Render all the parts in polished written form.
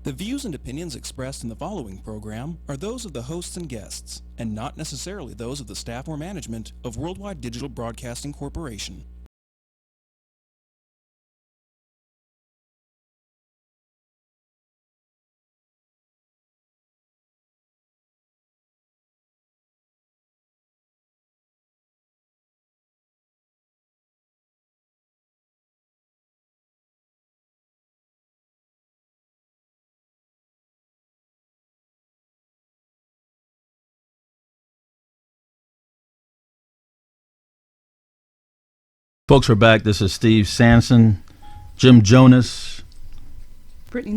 The views and opinions expressed in the following program are those of the hosts and guests, and not necessarily those of the staff or management of Worldwide Digital Broadcasting Corporation. Folks, we're back. This is Steve Sanson, Jim Jonas, Britany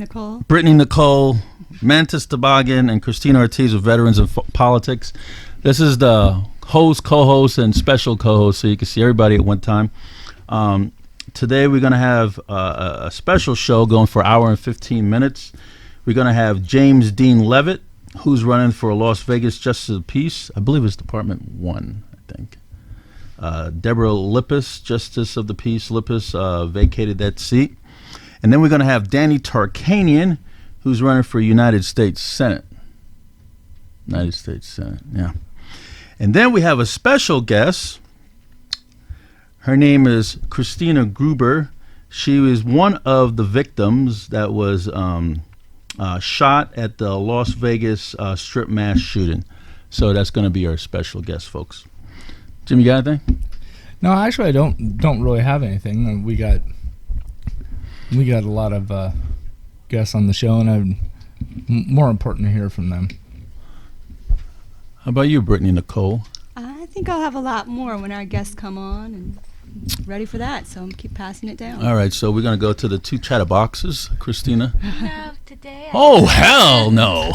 Nicole, Mantis, Toboggan, and Christina Ortiz of Veterans of Politics. This is the host, co-host, and special co-host, so you can see everybody at one time. Today we're going to have a special show going for an hour and 15 minutes. We're going to have James Dean Leavitt, who's running for Las Vegas Justice of the Peace. I believe it's Department 1, I think. Deborah Lippis, Justice of the Peace. Lippis vacated that seat. And then we're going to have Danny Tarkanian, who's running for United States Senate. United States Senate, yeah. And then we have a special guest. Her name is Christina Gruber. She was one of the victims that was shot at the Las Vegas strip mass shooting. So that's going to be our special guest, folks. Jim, you got anything? No, actually, I don't really have anything. We got a lot of guests on the show, and more important to hear from them. How about you, Britany Nicole? I think I'll have a lot more when our guests come on, and ready for that, so I'm keep passing it down. All right, so we're going to go to the two chatterboxes. Christina? No, today. Oh, hell no.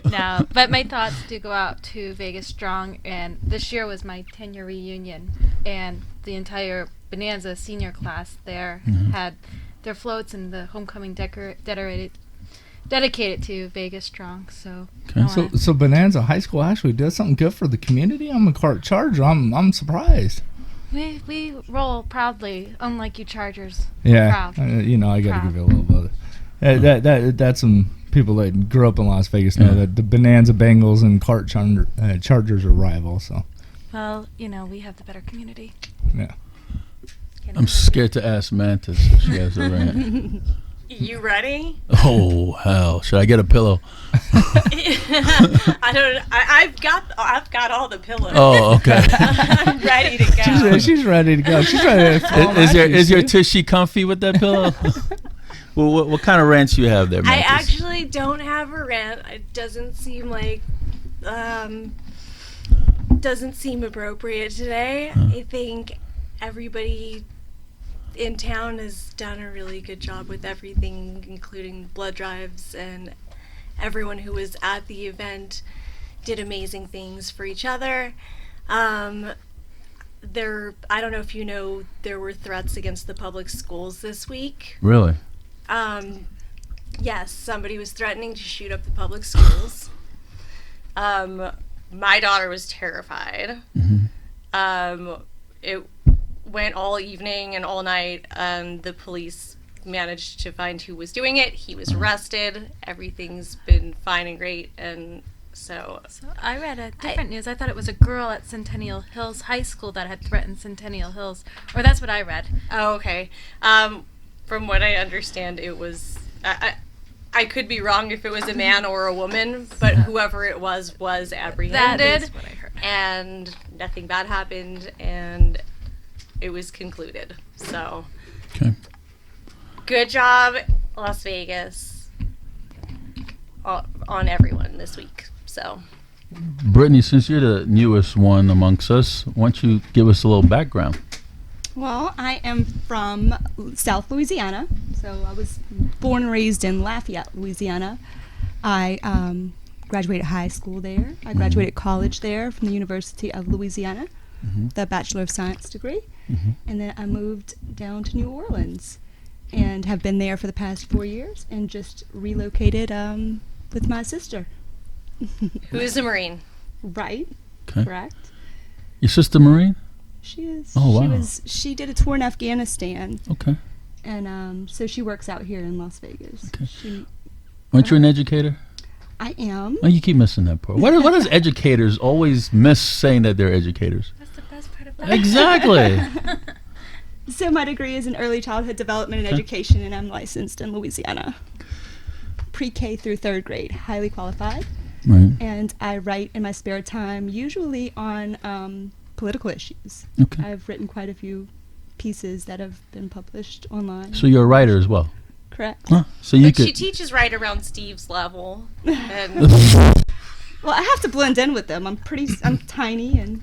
No, but my thoughts do go out to Vegas Strong, and this year was my 10-year reunion, and the entire Bonanza senior class there had their floats and the homecoming dedicated to Vegas Strong. So, okay. So Bonanza High School actually does something good for the community. I'm a Cart Charger. I'm surprised. We roll proudly, unlike you Chargers. Yeah, Proud. I got to give you a little bit. That's some people that grew up in Las Vegas know that the Bonanza Bengals and Cart Chargers are rivals. So. Well, we have the better community. Yeah. I'm scared to ask Mantis if she has a rant. You ready? Oh, hell. Should I get a pillow? I've got all the pillows. Oh, okay. I'm ready to go. She's ready to go. She's ready to Is your tushy comfy with that pillow? Well, what kind of rants you have there, Mantis? I actually don't have a rant. It doesn't seem like doesn't seem appropriate today. I think everybody in town has done a really good job with everything, including blood drives, and everyone who was at the event did amazing things for each other. I don't know if you know, there were threats against the public schools this week. Really? Yes, somebody was threatening to shoot up the public schools. My daughter was terrified. It went all evening and all night. The police managed to find who was doing it. He was arrested. Everything's been fine and great. And so I read a different news. I thought it was a girl at Centennial Hills High School that had threatened Centennial Hills. Or that's what I read. Oh, okay. From what I understand, it was... I could be wrong if it was a man or a woman, but whoever it was apprehended. That is what I heard. And nothing bad happened, and it was concluded. So, okay. Good job, Las Vegas, on everyone this week. So, Britany, since you're the newest one amongst us, why don't you give us a little background? Well, I am from South Louisiana, so I was born and raised in Lafayette, Louisiana. I graduated high school there. I graduated college there from the University of Louisiana, the Bachelor of Science degree. And then I moved down to New Orleans and have been there for the past 4 years and just relocated with my sister. Who is a Marine? Right. Okay. Correct. Your sister Marine? She is. Oh, wow. She did a tour in Afghanistan. Okay. And so she works out here in Las Vegas. Okay. Aren't you an educator? I am. Oh, you keep missing that part. What does educators always miss saying that they're educators? That's the best part about Exactly. So my degree is in early childhood development and education, and I'm licensed in Louisiana. Pre-K through third grade, highly qualified. Right. And I write in my spare time, usually on political issues. Okay. I've written quite a few pieces that have been published online. So you're a writer as well. Correct. Huh. So you But she could. teaches right around Steve's level. And Well, I have to blend in with them. I'm tiny, and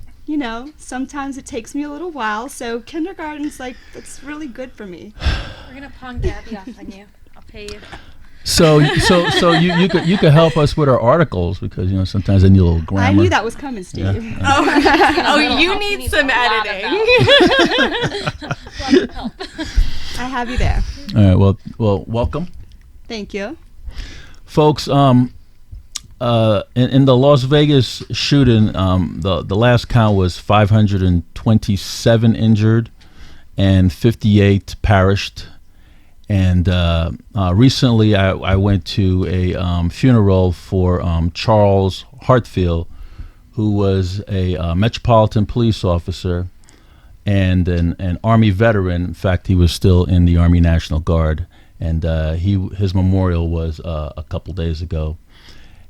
sometimes it takes me a little while. So kindergarten's it's really good for me. We're gonna pawn Gabby off on you. I'll pay you. So you could help us with our articles because sometimes they need a little grammar. I knew that was coming, Steve. Yeah. oh, you Help. need Needs some a lot of editing. Lots of help. I have you there. All right. Well, welcome, Thank you. folks. In the Las Vegas shooting, the last count was 527 injured and 58 perished. And recently, I went to a funeral for Charles Hartfield, who was a Metropolitan Police officer and an Army veteran. In fact, he was still in the Army National Guard, and his memorial was a couple days ago.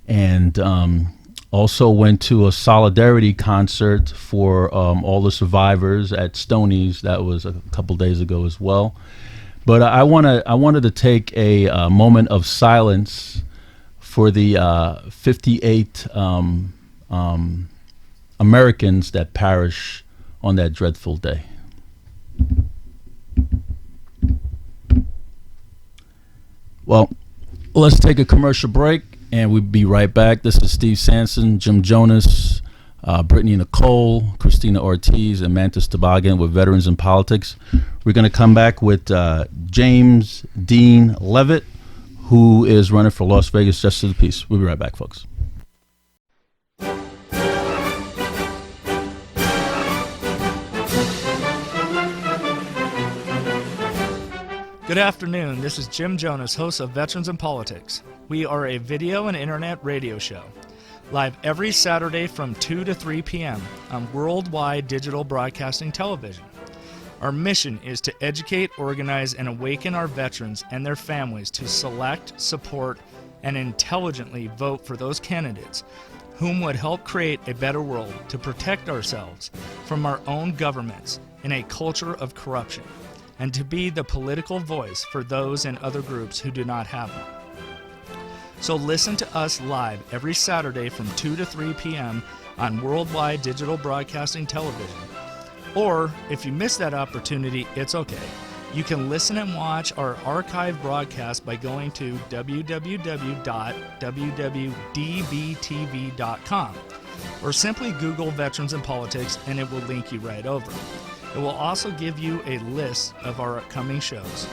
And also went to a solidarity concert for all the survivors at Stoney's. That was a couple days ago as well. But I wanted to take a moment of silence for the 58 Americans that perished on that dreadful day. Well, let's take a commercial break, and we'll be right back. This is Steve Sanson, Jim Jonas, Britany, Nicole, Christina Ortiz, and Mantis Toboggan with Veterans in Politics. We're going to come back with James Dean Leavitt, who is running for Las Vegas Justice of the Peace. We'll be right back, folks. Good afternoon. This is Jim Jonas, host of Veterans in Politics. We are a video and internet radio show, live every Saturday from 2 to 3 p.m. on worldwide digital broadcasting television. Our mission is to educate, organize, and awaken our veterans and their families to select, support, and intelligently vote for those candidates whom would help create a better world to protect ourselves from our own governments in a culture of corruption, and to be the political voice for those and other groups who do not have one. So listen to us live every Saturday from 2 to 3 p.m. on worldwide digital broadcasting television. Or, if you miss that opportunity, it's okay. You can listen and watch our archive broadcast by going to www.www.dbtv.com, or simply Google Veterans in Politics and it will link you right over. It will also give you a list of our upcoming shows,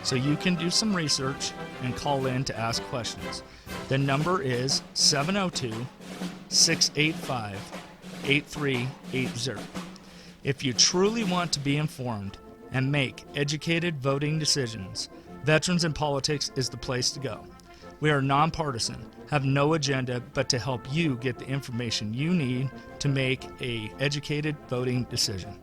so you can do some research and call in to ask questions. The number is 702-685-8380. If you truly want to be informed and make educated voting decisions, Veterans in Politics is the place to go. We are nonpartisan, have no agenda but to help you get the information you need to make an educated voting decision.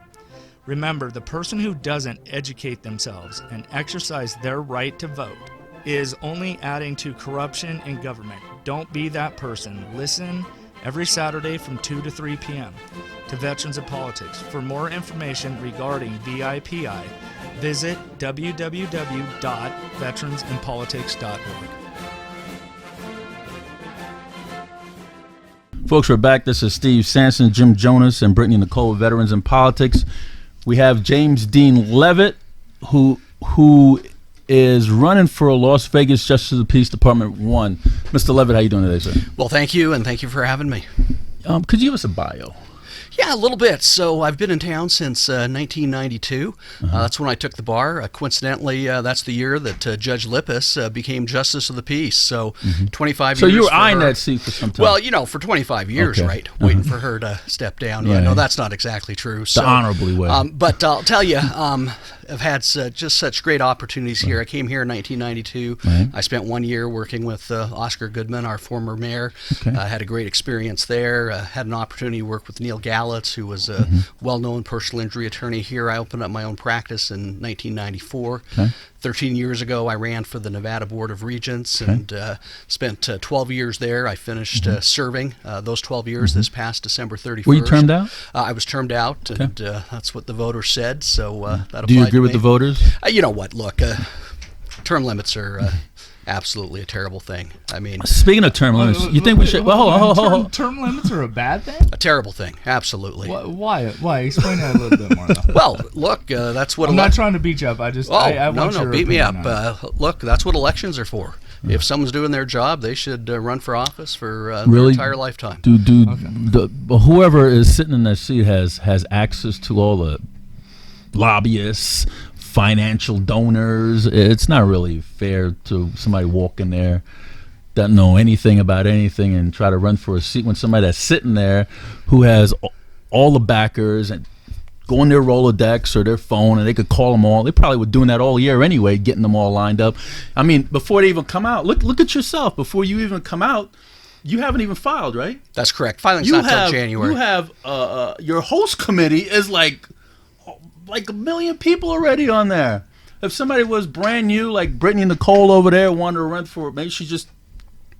Remember, the person who doesn't educate themselves and exercise their right to vote is only adding to corruption in government. Don't be that person. Listen every Saturday from 2 to 3 p.m. to Veterans in Politics. For more information regarding VIPI, visit www.veteransinpolitics.org. Folks, we're back. This is Steve Sanson, Jim Jonas, and Britany Nicole with Veterans in Politics. We have James Dean Leavitt, who is running for Las Vegas Justice of the Peace Department 1. Mr. Leavitt, how you doing today, sir? Well, thank you, and thank you for having me. Could you give us a bio? Yeah, a little bit. So I've been in town since 1992. That's when I took the bar. Coincidentally, that's the year that Judge Lippis became Justice of the Peace. So 25 So years. you were for eyeing her. that seat for some time. Well, for 25 years, Okay. right? Waiting for her to step down. Yeah, Right. no, that's not exactly true. So, the honorably way. But I'll tell you, I've had just such great opportunities here. I came here in 1992. Right. I spent 1 year working with Oscar Goodman, our former mayor. Okay. I had a great experience there. Had an opportunity to work with Neil Gallitz, who was a well-known personal injury attorney here. I opened up my own practice in 1994. Okay. 13 years ago, I ran for the Nevada Board of Regents and spent 12 years there. I finished serving those 12 years this past December 31st. Were you termed out? I was termed out, and that's what the voters said. So that Do you applied agree to with me. the voters? You know what? Look, term limits are absolutely a terrible thing. I mean, Speaking of term limits, you think we should? Well, hold on. Term limits are a bad thing? a terrible thing. Absolutely. Why? Explain that a little bit more, though. Well, look, that's what. I'm not trying to beat you up. I just, I want no, your beat me up. opinion on it. Look, that's what elections are for. If someone's doing their job, they should run for office for their Really? entire lifetime. Whoever is sitting in that seat has access to all the lobbyists, financial donors. It's not really fair to somebody walk in there, doesn't know anything about anything, and try to run for a seat when somebody that's sitting there who has all the backers and go on their Rolodex or their phone and they could call them all. They probably were doing that all year anyway, getting them all lined up. I mean, before they even come out, look at yourself. Before you even come out, you haven't even filed, right? That's correct. Filing's not till January. You have your host committee is like 1 million people already on there. If somebody was brand new, like Britany Nicole over there, wanted to run for, maybe she's just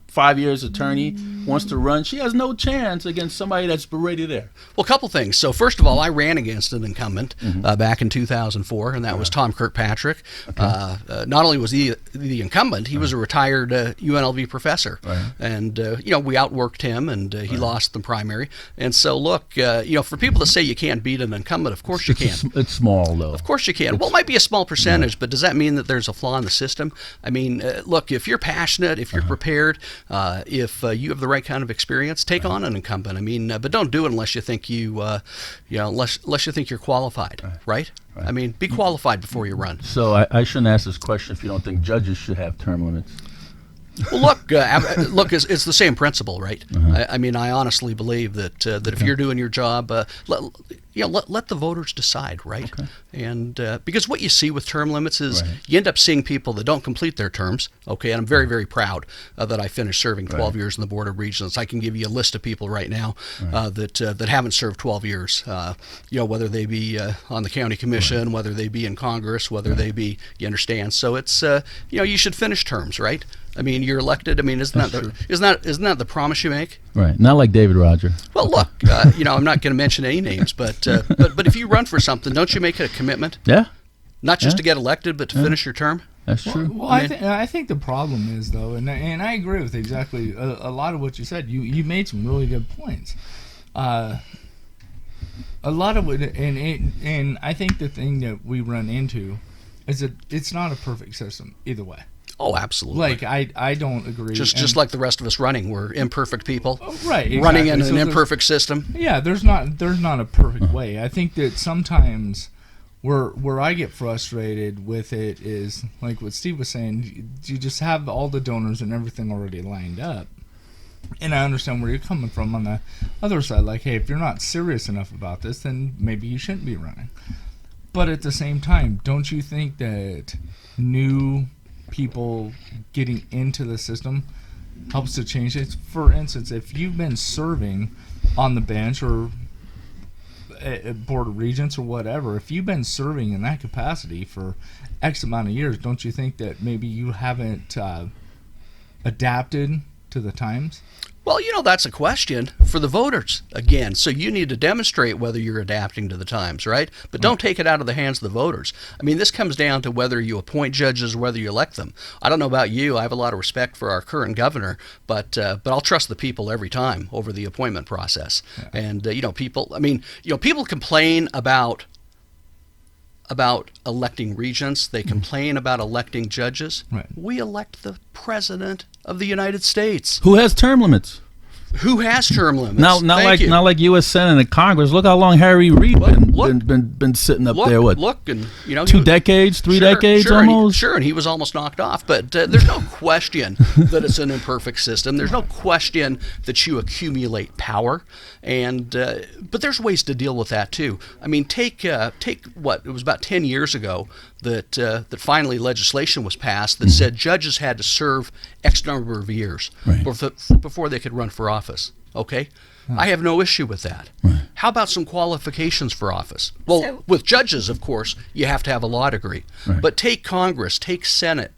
5 years attorney, wants to run, she has no chance against somebody that's already there. Well, a couple things. So first of all, I ran against an incumbent back in 2004, and that was Tom Kirkpatrick. Not only was he the incumbent, he was a retired UNLV professor. Right. And, we outworked him, and he lost the primary. And so, look, for people to say you can't beat an incumbent, of course you can. It's small, though. Of course you can. Well, it might be a small percentage, but does that mean that there's a flaw in the system? I mean, look, if you're passionate, if you're prepared, if you have the right kind of experience, take on an incumbent. I mean, but don't do it unless you think unless you think you're qualified, right? I mean, be qualified before you run. So I shouldn't ask this question if you don't think judges should have term limits. Well, look, it's the same principle, right? I mean, I honestly believe that if you're doing your job, let the voters decide, right? Okay. And because what you see with term limits is you end up seeing people that don't complete their terms. Okay, and I'm very, very proud that I finished serving 12 years in the Board of Regents. I can give you a list of people right now that haven't served 12 years. Whether they be on the county commission, whether they be in Congress, whether they be, you understand. So it's you should finish terms, right? I mean, you're elected. I mean, isn't that the promise you make? Right. Not like David Roger. Well, look, I'm not going to mention any names, but if you run for something, don't you make it a commitment? Yeah. Not just to get elected, but to finish your term. That's true. Well, I think the problem is, though, and I agree with exactly a lot of what you said. You made some really good points. A lot of it, and I think the thing that we run into is that it's not a perfect system either way. Oh, absolutely. Like I don't agree. Just like the rest of us running, we're imperfect people. Right. Exactly. Running in So an imperfect system. Yeah, there's not a perfect way. I think that sometimes where I get frustrated with it is like what Steve was saying. You just have all the donors and everything already lined up. And I understand where you're coming from on the other side. Like, hey, if you're not serious enough about this, then maybe you shouldn't be running. But at the same time, don't you think that new people getting into the system helps to change it? For instance, if you've been serving on the bench or at Board of Regents or whatever, if you've been serving in that capacity for X amount of years, don't you think that maybe you haven't adapted to the times? Well, that's a question for the voters, again. So you need to demonstrate whether you're adapting to the times, right? But don't take it out of the hands of the voters. I mean, this comes down to whether you appoint judges or whether you elect them. I don't know about you. I have a lot of respect for our current governor, but I'll trust the people every time over the appointment process. Yeah. And, people complain about electing regents. They complain about electing judges. Right. We elect the President of the United States. Who has term limits? Who has term limits? Not like U.S. Senate and Congress. Look how long Harry Reid been sitting up there. What? Look, and 2 decades, 3 decades almost. And he was almost knocked off. But there's no question that it's an imperfect system. There's no question that you accumulate power, and but there's ways to deal with that too. I mean, take what it was about 10 years ago that finally legislation was passed that said judges had to serve X number of years before they could run for office. Okay? I have no issue with that. Right. How about some qualifications for office? Well, with judges, of course, you have to have a law degree. Right. But take Congress, take Senate,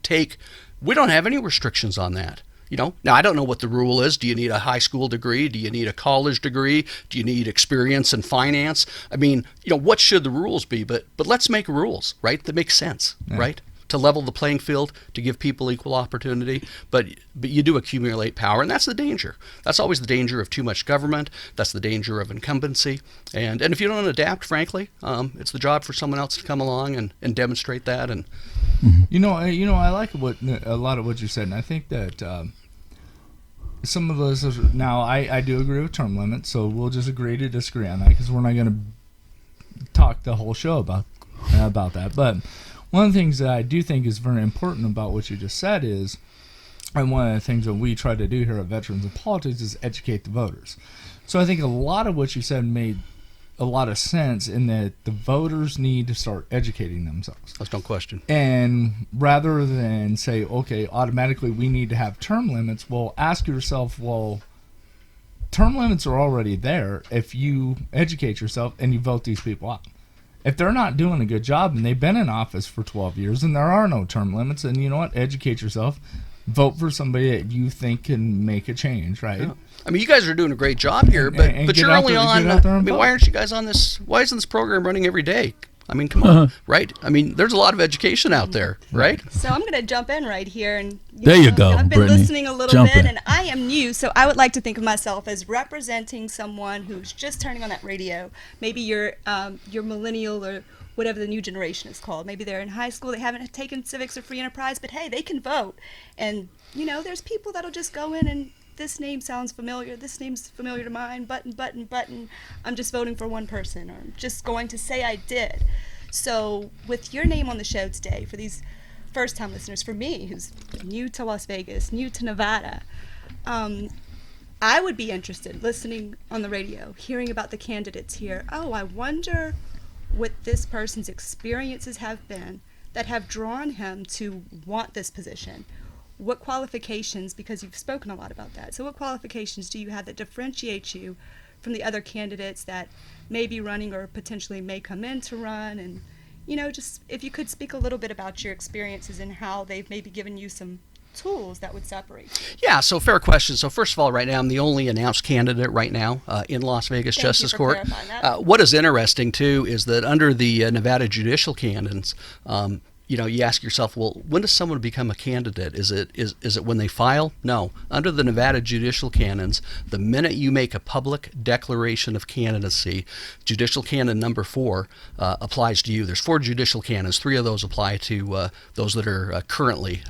we don't have any restrictions on that. Now I don't know what the rule is. Do you need a high school degree? Do you need a college degree? Do you need experience in finance? I mean, what should the rules be? But let's make rules, right? That make sense, right? To level the playing field, to give people equal opportunity, but you do accumulate power, and that's the danger. That's always the danger of too much government. That's the danger of incumbency, and if you don't adapt, frankly, it's the job for someone else to come along and demonstrate that. And I like a lot of what you said, and I think that some of those. Now, I do agree with term limits, so we'll just agree to disagree on that because we're not going to talk the whole show about that, but. One of the things that I do think is very important about what you just said is, and one of the things that we try to do here at Veterans in Politics is educate the voters. So I think a lot of what you said made a lot of sense in that the voters need to start educating themselves. That's no question. And rather than say, okay, automatically we need to have term limits, well, ask yourself, well, term limits are already there if you educate yourself and you vote these people out. If they're not doing a good job and they've been in office for 12 years and there are no term limits, then you know what? Educate yourself. Vote for somebody that you think can make a change, right? Yeah. I mean, you guys are doing a great job here, but you're only on. Why aren't you guys on this? Why isn't this program running every day? I mean, come on, right? I mean, there's a lot of education out there, right? So I'm going to jump in right here. And you go, I've been Britany. listening a little bit, and I am new, so I would like to think of myself as representing someone who's just turning on that radio. Maybe you're millennial or whatever the new generation is called. Maybe they're in high school, they haven't taken civics or free enterprise, but hey, they can vote. And, there's people that'll just go in and this name sounds familiar, this name's familiar to mine, button. I'm just voting for one person, or I'm just going to say I did. So with your name on the show today, for these first-time listeners, for me, who's new to Las Vegas, new to Nevada, I would be interested listening on the radio, hearing about the candidates here. Oh, I wonder what this person's experiences have been that have drawn him to want this position. What qualifications, because you've spoken a lot about that, so what qualifications do you have that differentiate you from the other candidates that may be running or potentially may come in to run? And, just if you could speak a little bit about your experiences and how they've maybe given you some tools that would separate you. Yeah, so fair question. So first of all, right now, I'm the only announced candidate right now in Las Vegas Justice Court. What is interesting, too, is that under the Nevada judicial canons, you ask yourself, well, when does someone become a candidate? Is it when they file? No. Under the Nevada judicial canons, the minute you make a public declaration of candidacy, judicial canon number 4 applies to you. There's 4 judicial canons. 3 of those apply to those that are currently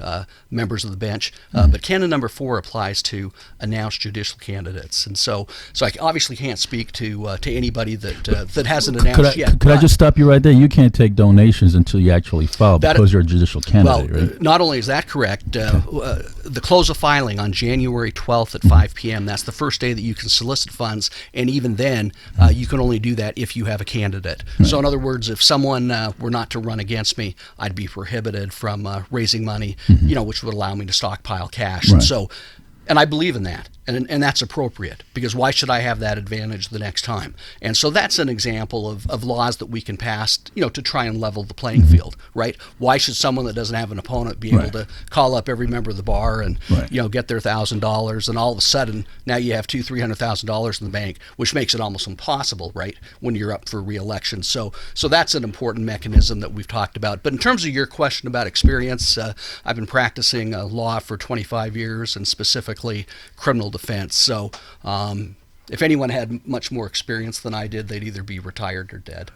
members of the bench. But canon number 4 applies to announced judicial candidates. And so I obviously can't speak to anybody that hasn't announced yet. Could I just stop you right there? You can't take donations until you actually file. Because you're a judicial candidate, right? Not only is that correct, the close of filing on January 12th at 5 p.m., that's the first day that you can solicit funds, and even then, you can only do that if you have a candidate. Right. So in other words, if someone were not to run against me, I'd be prohibited from raising money, which would allow me to stockpile cash. Right. And I believe in that, and that's appropriate, because why should I have that advantage the next time? And so that's an example of laws that we can pass, to try and level the playing field, right? Why should someone that doesn't have an opponent be able to call up every member of the bar and, get their $1,000, and all of a sudden now you have $200,000-$300,000 in the bank, which makes it almost impossible, right, when you're up for re-election. So that's an important mechanism that we've talked about. But in terms of your question about experience, I've been practicing law for 25 years, and specifically criminal defense. So If anyone had much more experience than I did, they'd either be retired or dead.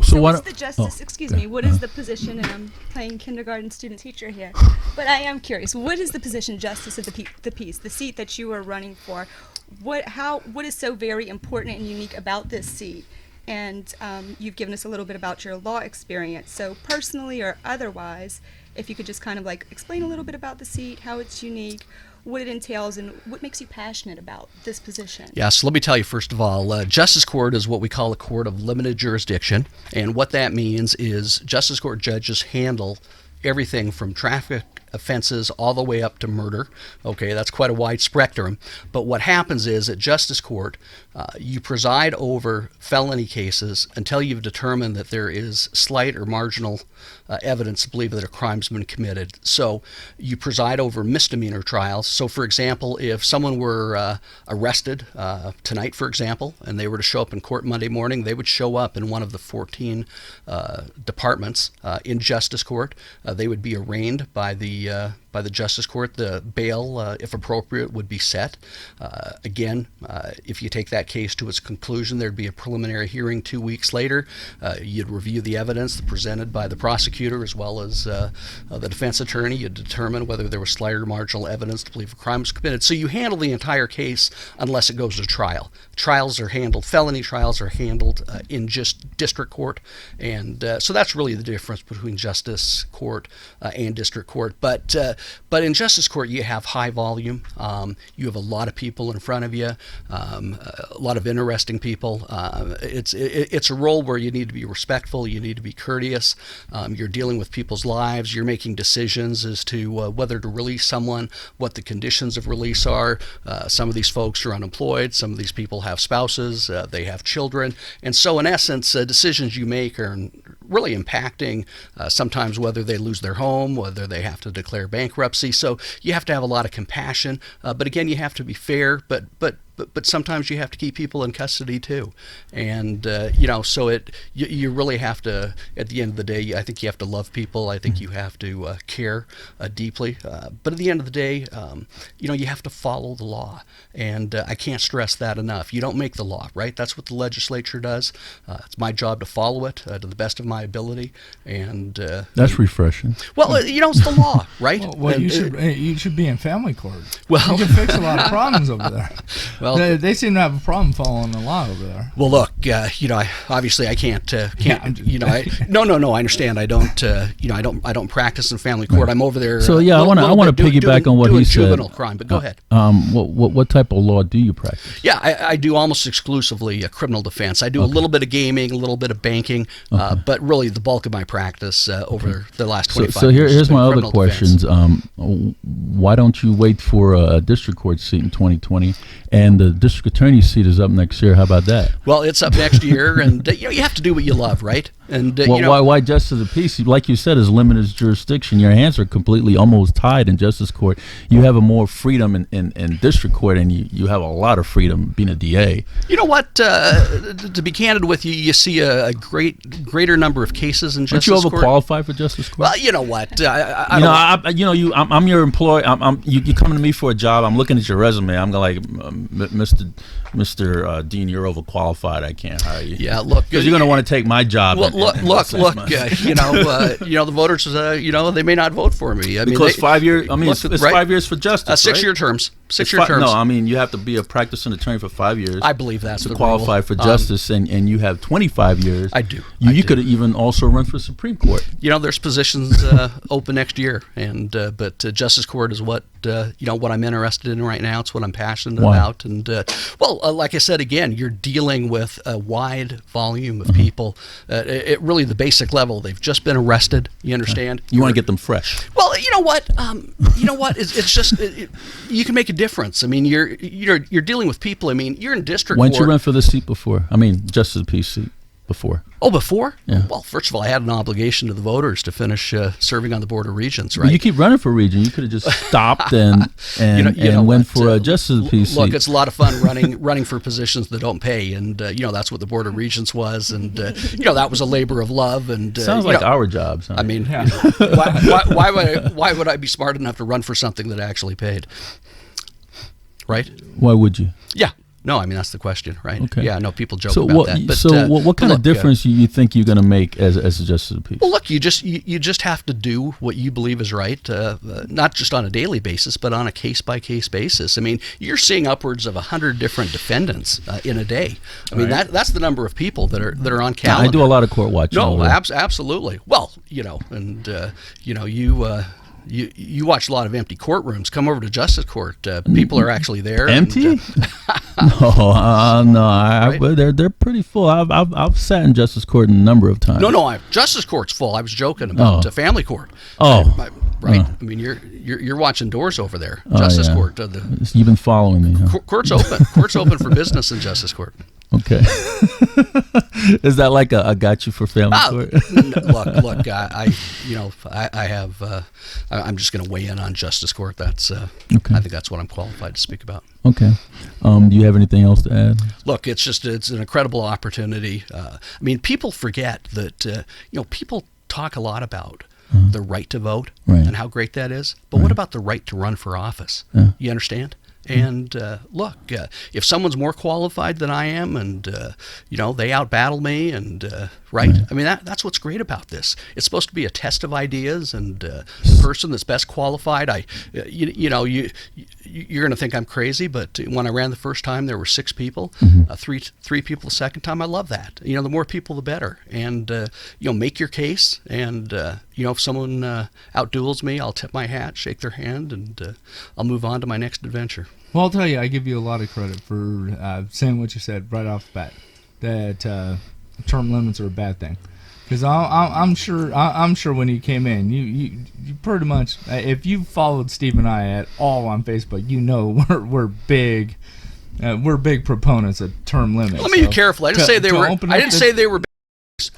So why what's don't- the justice, excuse me, what is the position, and I'm playing kindergarten student teacher here, but I am curious, what is the position justice of the peace, the seat that you are running for? What is so very important and unique about this seat? And you've given us a little bit about your law experience. So personally or otherwise, if you could just kind of like explain a little bit about the seat, how it's unique, what it entails, and what makes you passionate about this position. Yeah, so let me tell you, first of all, Justice Court is what we call a court of limited jurisdiction. And what that means is Justice Court judges handle everything from traffic offenses all the way up to murder. Okay, that's quite a wide spectrum. But what happens is at Justice Court, you preside over felony cases until you've determined that there is slight or marginal evidence to believe that a crime's been committed. So you preside over misdemeanor trials. So, for example, if someone were arrested tonight, for example, and they were to show up in court Monday morning, they would show up in one of the 14 departments in Justice Court. They would be arraigned by the Justice Court. The bail, if appropriate, would be set. Again, if you take that case to its conclusion, there'd be a preliminary hearing 2 weeks later. You'd review the evidence presented by the prosecutor as well as the defense attorney. You'd determine whether there was slight or marginal evidence to believe a crime was committed. So you handle the entire case unless it goes to trial. Felony trials are handled in just district court. And so that's really the difference between Justice Court and district court. But in Justice Court, you have high volume. You have a lot of people in front of you, a lot of interesting people. It's a role where you need to be respectful. You need to be courteous. You're dealing with people's lives. You're making decisions as to whether to release someone, what the conditions of release are. Some of these folks are unemployed. Some of these people have spouses. They have children. And so, in essence, decisions you make are really impacting sometimes whether they lose their home, whether they have to declare bankruptcy. So you have to have a lot of compassion. But again, you have to be fair. But sometimes you have to keep people in custody too, and so you really have to. At the end of the day, I think you have to love people. I think you have to care deeply. But at the end of the day, you have to follow the law, and I can't stress that enough. You don't make the law, right? That's what the legislature does. It's my job to follow it to the best of my ability, and That's refreshing. well, it's the law, right? Well, you should be in family court. Well, you can fix a lot of problems over there. Well, they seem to have a problem following the law over there. Well, look, obviously I can't. No, I understand. I don't. I don't practice in family court. I'm over there. So I want to piggyback on what he said. Juvenile crime, but go ahead. What type of law do you practice? Yeah, I do almost exclusively criminal defense. I do a little bit of gaming, a little bit of banking, but really the bulk of my practice over the last 25 So years. here's my other questions. Why don't you wait for a district court seat in 2020? And the district attorney's seat is up next year. How about that? Well, it's up next year, and you have to do what you love, right? And why justice of the peace? Like you said, is limited jurisdiction. Your hands are completely almost tied in justice court. You have a more freedom in district court, and you have a lot of freedom being a DA. You know what? To be candid with you, you see a greater number of cases in justice court. Aren't you overqualified for justice court? Well, you know what? I'm your employee. You coming to me for a job. I'm looking at your resume. I'm like, Mr. Dean, you're overqualified. I can't hire you. Yeah, look, because you're going to want to take my job. Look. The voters, they may not vote for me. Because 5 years. I mean, it's 5 years for justice. 6-year terms. 6-year terms. No, I mean you have to be a practicing attorney for 5 years. I believe that's to the qualify rule. for justice, and you have 25 years. I do. You could even also run for Supreme Court. There's positions open next year, and but justice court is what what I'm interested in right now. It's what I'm passionate about, and like I said again, you're dealing with a wide volume of people. At really the basic level, they've just been arrested. You understand? You want to get them fresh. Well, you know what? It's just you can make a difference. I mean, you're dealing with people. I mean, you're in district court. When did you run for this seat before? I mean, justice of the peace seat before. Oh, before? Yeah. Well, first of all, I had an obligation to the voters to finish serving on the Board of Regents, right? But you keep running for region. You could have just stopped and went for a justice of the peace seat. Look, it's a lot of fun running for positions that don't pay, and that's what the Board of Regents was, and that was a labor of love. And sounds like our jobs. Huh? I mean, why would I be smart enough to run for something that actually paid? Right? Why would you? Yeah. No, I mean, that's the question, right? Okay. Yeah, no, people joke So about that. But, what kind look, of difference you think you're going to make as a justice of the peace? Well, look, you just have to do what you believe is right, not just on a daily basis, but on a case-by-case basis. I mean, you're seeing upwards of 100 different defendants in a day. I mean, that's the number of people that are on calendar. I do a lot of court watching. No, absolutely. Well, and you watch a lot of empty courtrooms. Come over to Justice Court. People are actually there. Empty? They're pretty full. I've sat in Justice Court a number of times. No, Justice Court's full. I was joking about family court. Right. I mean, you're watching doors over there. Justice Court. You've been following me. Huh? Court's open. Court's open for business in Justice Court. Okay. Is that like a got you for family court? Look. I'm just going to weigh in on Justice Court. That's. Okay. I think that's what I'm qualified to speak about. Okay. Do you have anything else to add? Look, it's an incredible opportunity. I mean, people forget that. People talk a lot about the right to vote and how great that is. But what about the right to run for office? You understand? And look, if someone's more qualified than I am, and they outbattle me, and right? I mean, that's what's great about this. It's supposed to be a test of ideas, and the person that's best qualified. You're going to think I'm crazy, but when I ran the first time, there were 6 people, three people the second time. I love that. The more people, the better. And make your case, and if someone outduels me, I'll tip my hat, shake their hand, and I'll move on to my next adventure. Well, I'll tell you, I give you a lot of credit for saying what you said right off the bat, that term limits are a bad thing. Because I'm sure when you came in, you pretty much, if you followed Steve and I at all on Facebook, we're big proponents of term limits. Let me be careful. I didn't say they were. I didn't say they were.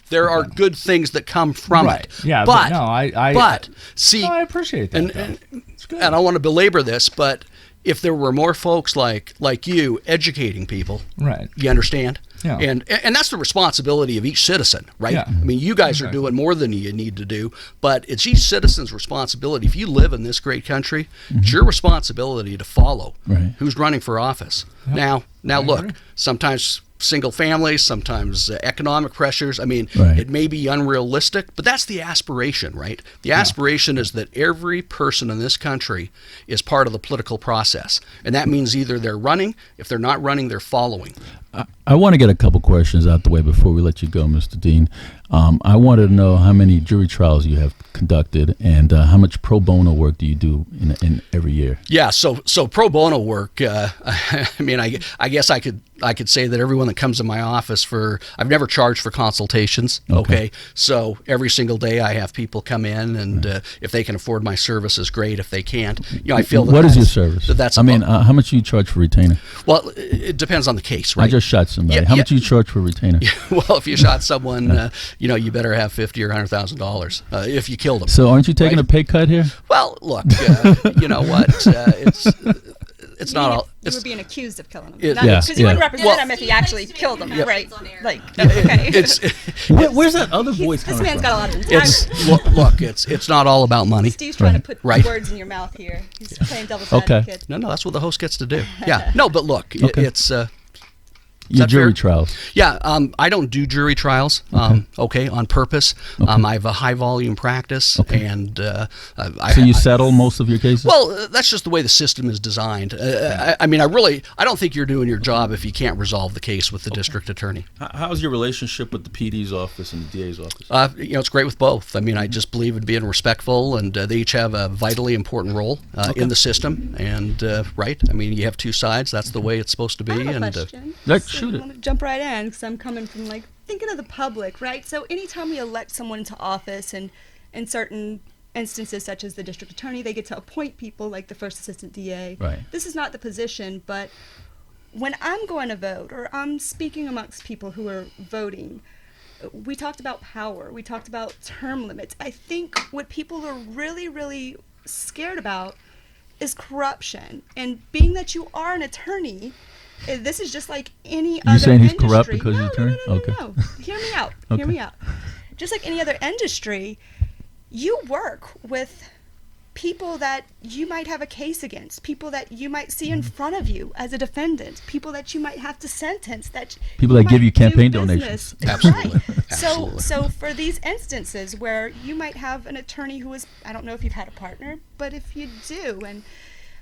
There are good things that come from it. Yeah, but no, I appreciate that. And I don't want to belabor this, but if there were more folks like you educating people, right? You understand? Yeah. And that's the responsibility of each citizen, right? Yeah. I mean, you guys are doing more than you need to do, but it's each citizen's responsibility. If you live in this great country, it's your responsibility to follow who's running for office. Yep. Now look, sometimes single families, sometimes economic pressures. I mean, it may be unrealistic, but that's the aspiration, right? The aspiration is that every person in this country is part of the political process. And that means either they're running, if they're not running, they're following. I want to get a couple questions out the way before we let you go, Mr. Dean. I wanted to know how many jury trials you have conducted, and how much pro bono work do you do in every year? Yeah, so pro bono work. I mean, I guess I could say that everyone that comes to my office I've never charged for consultations. Okay, so every single day I have people come in, and if they can afford my services, great. If they can't, I feel that. What is your service? That's. How much do you charge for retainer? Well, it depends on the case, right? I just shot somebody. How much do you charge for retainer? Well, if you shot someone, you better have $50,000 or $100,000 if you killed them. So aren't you taking a pay cut here? Well, look, you know what? It's not all. You were being accused of killing him. Because you wouldn't represent him if he actually killed him, right? Like, where's that other voice coming from? This man's got a lot of integrity. Look, it's not all about money. Steve's trying to put words in your mouth here. He's playing devil's advocate. No, that's what the host gets to do. Yeah. No, but look, it's. Your jury trials? Yeah, I don't do jury trials. On purpose. I have a high volume practice, and so you settle most of your cases. Well, that's just the way the system is designed. I mean, I don't think you're doing your job if you can't resolve the case with the district attorney. How's your relationship with the PD's office and the DA's office? It's great with both. I mean, I just believe in being respectful, and they each have a vitally important role in the system. And right, I mean, you have two sides. That's the way it's supposed to be. I have a question. Shoot it. I want to jump right in because I'm coming from thinking of the public, right? So anytime we elect someone into office, and in certain instances such as the district attorney, they get to appoint people like the first assistant DA. Right. This is not the position, but when I'm going to vote or I'm speaking amongst people who are voting, we talked about power. We talked about term limits. I think what people are really, really scared about is corruption. And being that you are an attorney, this is just like any other industry. You saying he's corrupt because he's an attorney? No. Hear me out. Hear me out. Just like any other industry, you work with people that you might have a case against, people that you might see in front of you as a defendant, people that you might have to sentence, people that give you might do campaign business. donations. Absolutely. Right. Absolutely. So for these instances where you might have an attorney who is, I don't know if you've had a partner, but if you do, and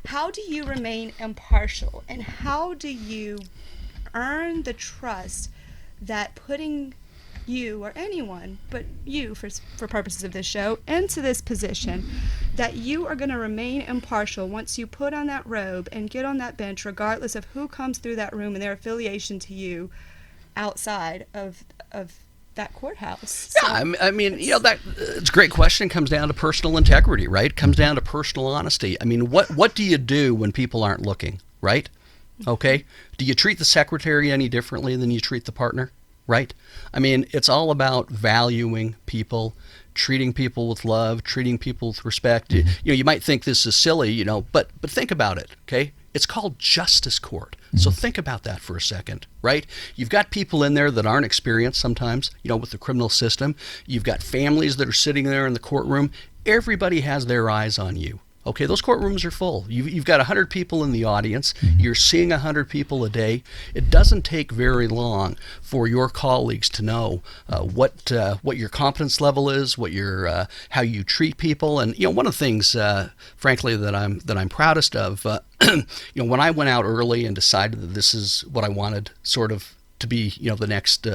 how do you remain impartial, and how do you earn the trust that putting you or anyone but you for purposes of this show into this position, that you are going to remain impartial once you put on that robe and get on that bench, regardless of who comes through that room and their affiliation to you outside of that courthouse? Yeah, I mean, that it's a great question. It comes down to personal integrity, right? It comes down to personal honesty. I mean, what do you do when people aren't looking, right? Okay. Do you treat the secretary any differently than you treat the partner? Right? I mean, it's all about valuing people, treating people with love, treating people with respect. You might think this is silly, but think about it, okay? It's called justice court. So think about that for a second, right? You've got people in there that aren't experienced sometimes, with the criminal system. You've got families that are sitting there in the courtroom. Everybody has their eyes on you. Okay, those courtrooms are full. You've got 100 people in the audience. You're seeing 100 people a day. It doesn't take very long for your colleagues to know what your competence level is, what your how you treat people. And one of the things, frankly, that I'm proudest of, when I went out early and decided that this is what I wanted, sort of to be, the next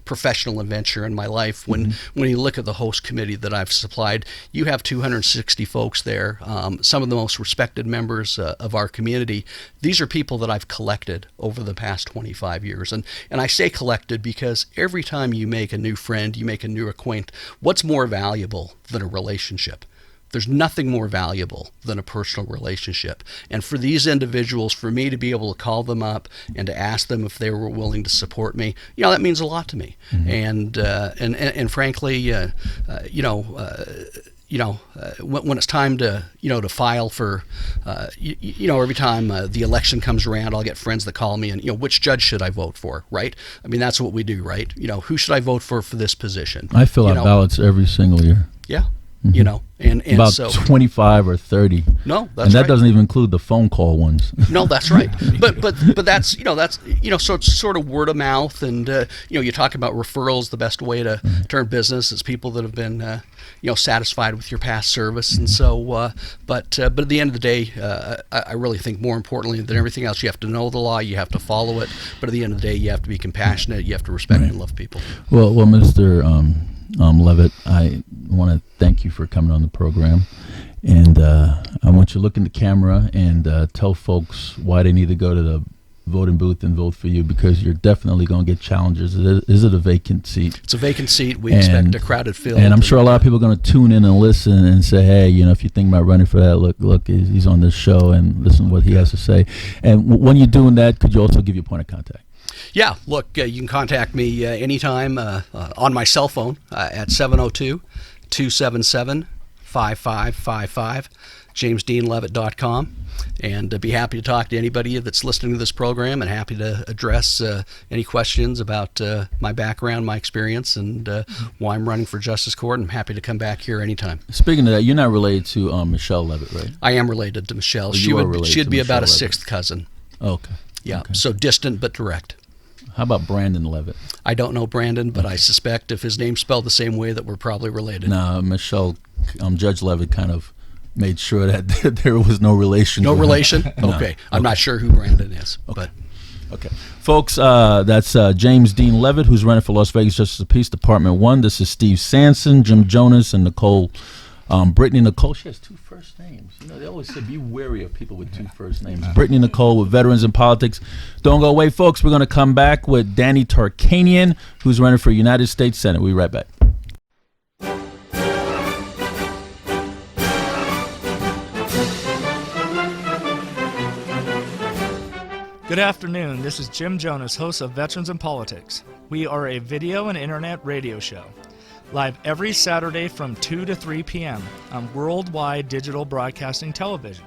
professional adventure in my life. When you look at the host committee that I've supplied, you have 260 folks there, some of the most respected members of our community. These are people that I've collected over the past 25 years. And I say collected because every time you make a new friend, you make a new acquaintance, what's more valuable than a relationship? There's nothing more valuable than a personal relationship. And for these individuals, for me to be able to call them up and to ask them if they were willing to support me, that means a lot to me. And frankly, when it's time to file for, every time the election comes around, I'll get friends that call me and, which judge should I vote for, right? I mean, that's what we do, right? Who should I vote for this position? I fill out ballots every single year. Yeah. And about so 25 or 30. No, that's and that right. doesn't even include the phone call ones. No, that's right. But that's so it's sort of word of mouth, and you talk about referrals. The best way to turn business is people that have been satisfied with your past service, and so but at the end of the day, I really think more importantly than everything else, you have to know the law, you have to follow it, but at the end of the day, you have to be compassionate, you have to respect and love people. Well, Mr. Leavitt, I want to thank you for coming on the program, and I want you to look in the camera and tell folks why they need to go to the voting booth and vote for you, because you're definitely going to get challenges. Is it a vacant seat? It's a vacant seat. We expect a crowded field. And I'm sure a lot of people are going to tune in and listen and say, hey, if you think about running for that, look, he's on this show, and listen to what he has to say. And when you're doing that, could you also give your point of contact? Yeah, look, you can contact me anytime on my cell phone at 702-277-5555, jamesdeanleavitt.com, and be happy to talk to anybody that's listening to this program, and happy to address any questions about my background, my experience, and why I'm running for Justice Court. I'm happy to come back here anytime. Speaking of that, you're not related to Michelle Leavitt, right? I am related to Michelle. Well, she'd be about a Leavitt. sixth cousin. Okay. Yeah, okay. So distant but direct. How about Brandon Leavitt? I don't know Brandon, but I suspect if his name's spelled the same way that we're probably related. No, Michelle, Judge Leavitt kind of made sure that there was no relation. No relation? No. Okay. I'm not sure who Brandon is. Okay. Okay. Folks, that's James Dean Leavitt, who's running for Las Vegas Justice of Peace, Department 1. This is Steve Sanson, Jim Jonas, and Nicole. Britany Nicole, she has two first names. They always say be wary of people with two first names. Britany Nicole with Veterans in Politics. Don't go away, folks. We're going to come back with Danny Tarkanian, who's running for United States Senate. We'll be right back. Good afternoon. This is Jim Jonas, host of Veterans in Politics. We are a video and internet radio show, live every Saturday from 2 to 3 p.m. on worldwide digital broadcasting television.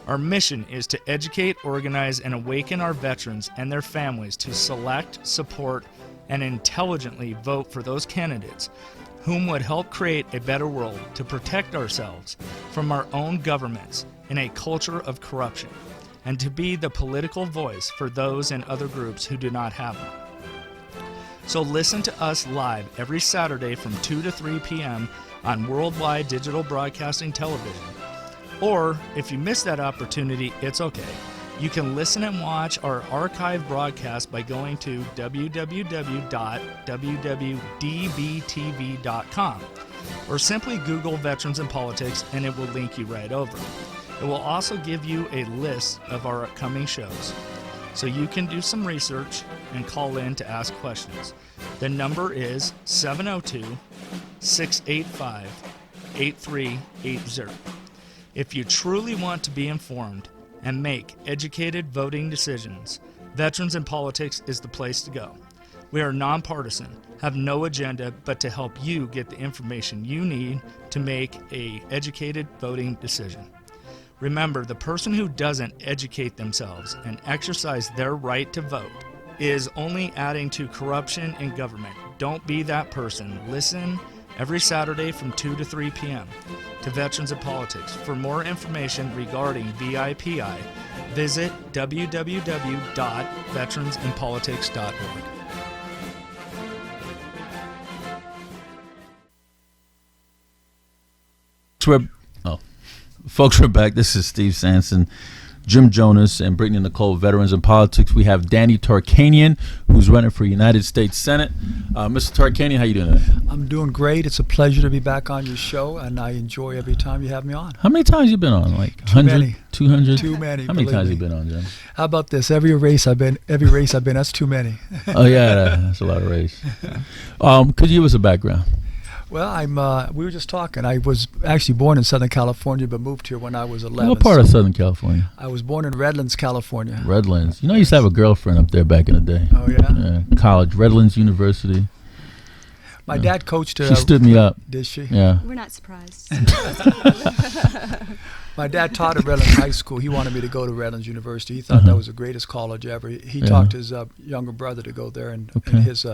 Our mission is to educate, organize, and awaken our veterans and their families to select, support, and intelligently vote for those candidates whom would help create a better world to protect ourselves from our own governments in a culture of corruption, and to be the political voice for those and other groups who do not have one. So listen to us live every Saturday from 2 to 3 p.m. on Worldwide Digital Broadcasting Television. Or, if you miss that opportunity, it's okay. You can listen and watch our archive broadcast by going to www.www.dbtv.com, or simply Google Veterans in Politics and it will link you right over. It will also give you a list of our upcoming shows, so you can do some research and call in to ask questions. The number is 702-685-8380. If you truly want to be informed and make educated voting decisions, Veterans in Politics is the place to go. We are nonpartisan, have no agenda but to help you get the information you need to make an educated voting decision. Remember, the person who doesn't educate themselves and exercise their right to vote is only adding to corruption in government. Don't be that person. Listen every Saturday from 2 to 3 p.m. to Veterans in Politics. For more information regarding VIPI, visit www.veteransinpolitics.org. Folks, we're back. This is Steve Sanson, Jim Jonas, and Britany and Nicole, Veterans in Politics. We have Danny Tarkanian, who's running for United States Senate. Mr. Tarkanian, how you doing today? I'm doing great. It's a pleasure to be back on your show, and I enjoy every time you have me on. How many times you been on? Like 100, 200? Too many. How many times you been on, Jim? How about this? Every race I've been, that's too many. Oh yeah, that's a lot of race. Could you give us a background? Well, we were just talking. I was actually born in Southern California, but moved here when I was 11. What part of Southern California? I was born in Redlands, California. Redlands. You know, I used to have a girlfriend up there back in the day. Oh, yeah? College, Redlands University. My dad coached her. She stood me up. Did she? Yeah. We're not surprised. My dad taught at Redlands High School. He wanted me to go to Redlands University. He thought that was the greatest college ever. He talked his younger brother to go there, and his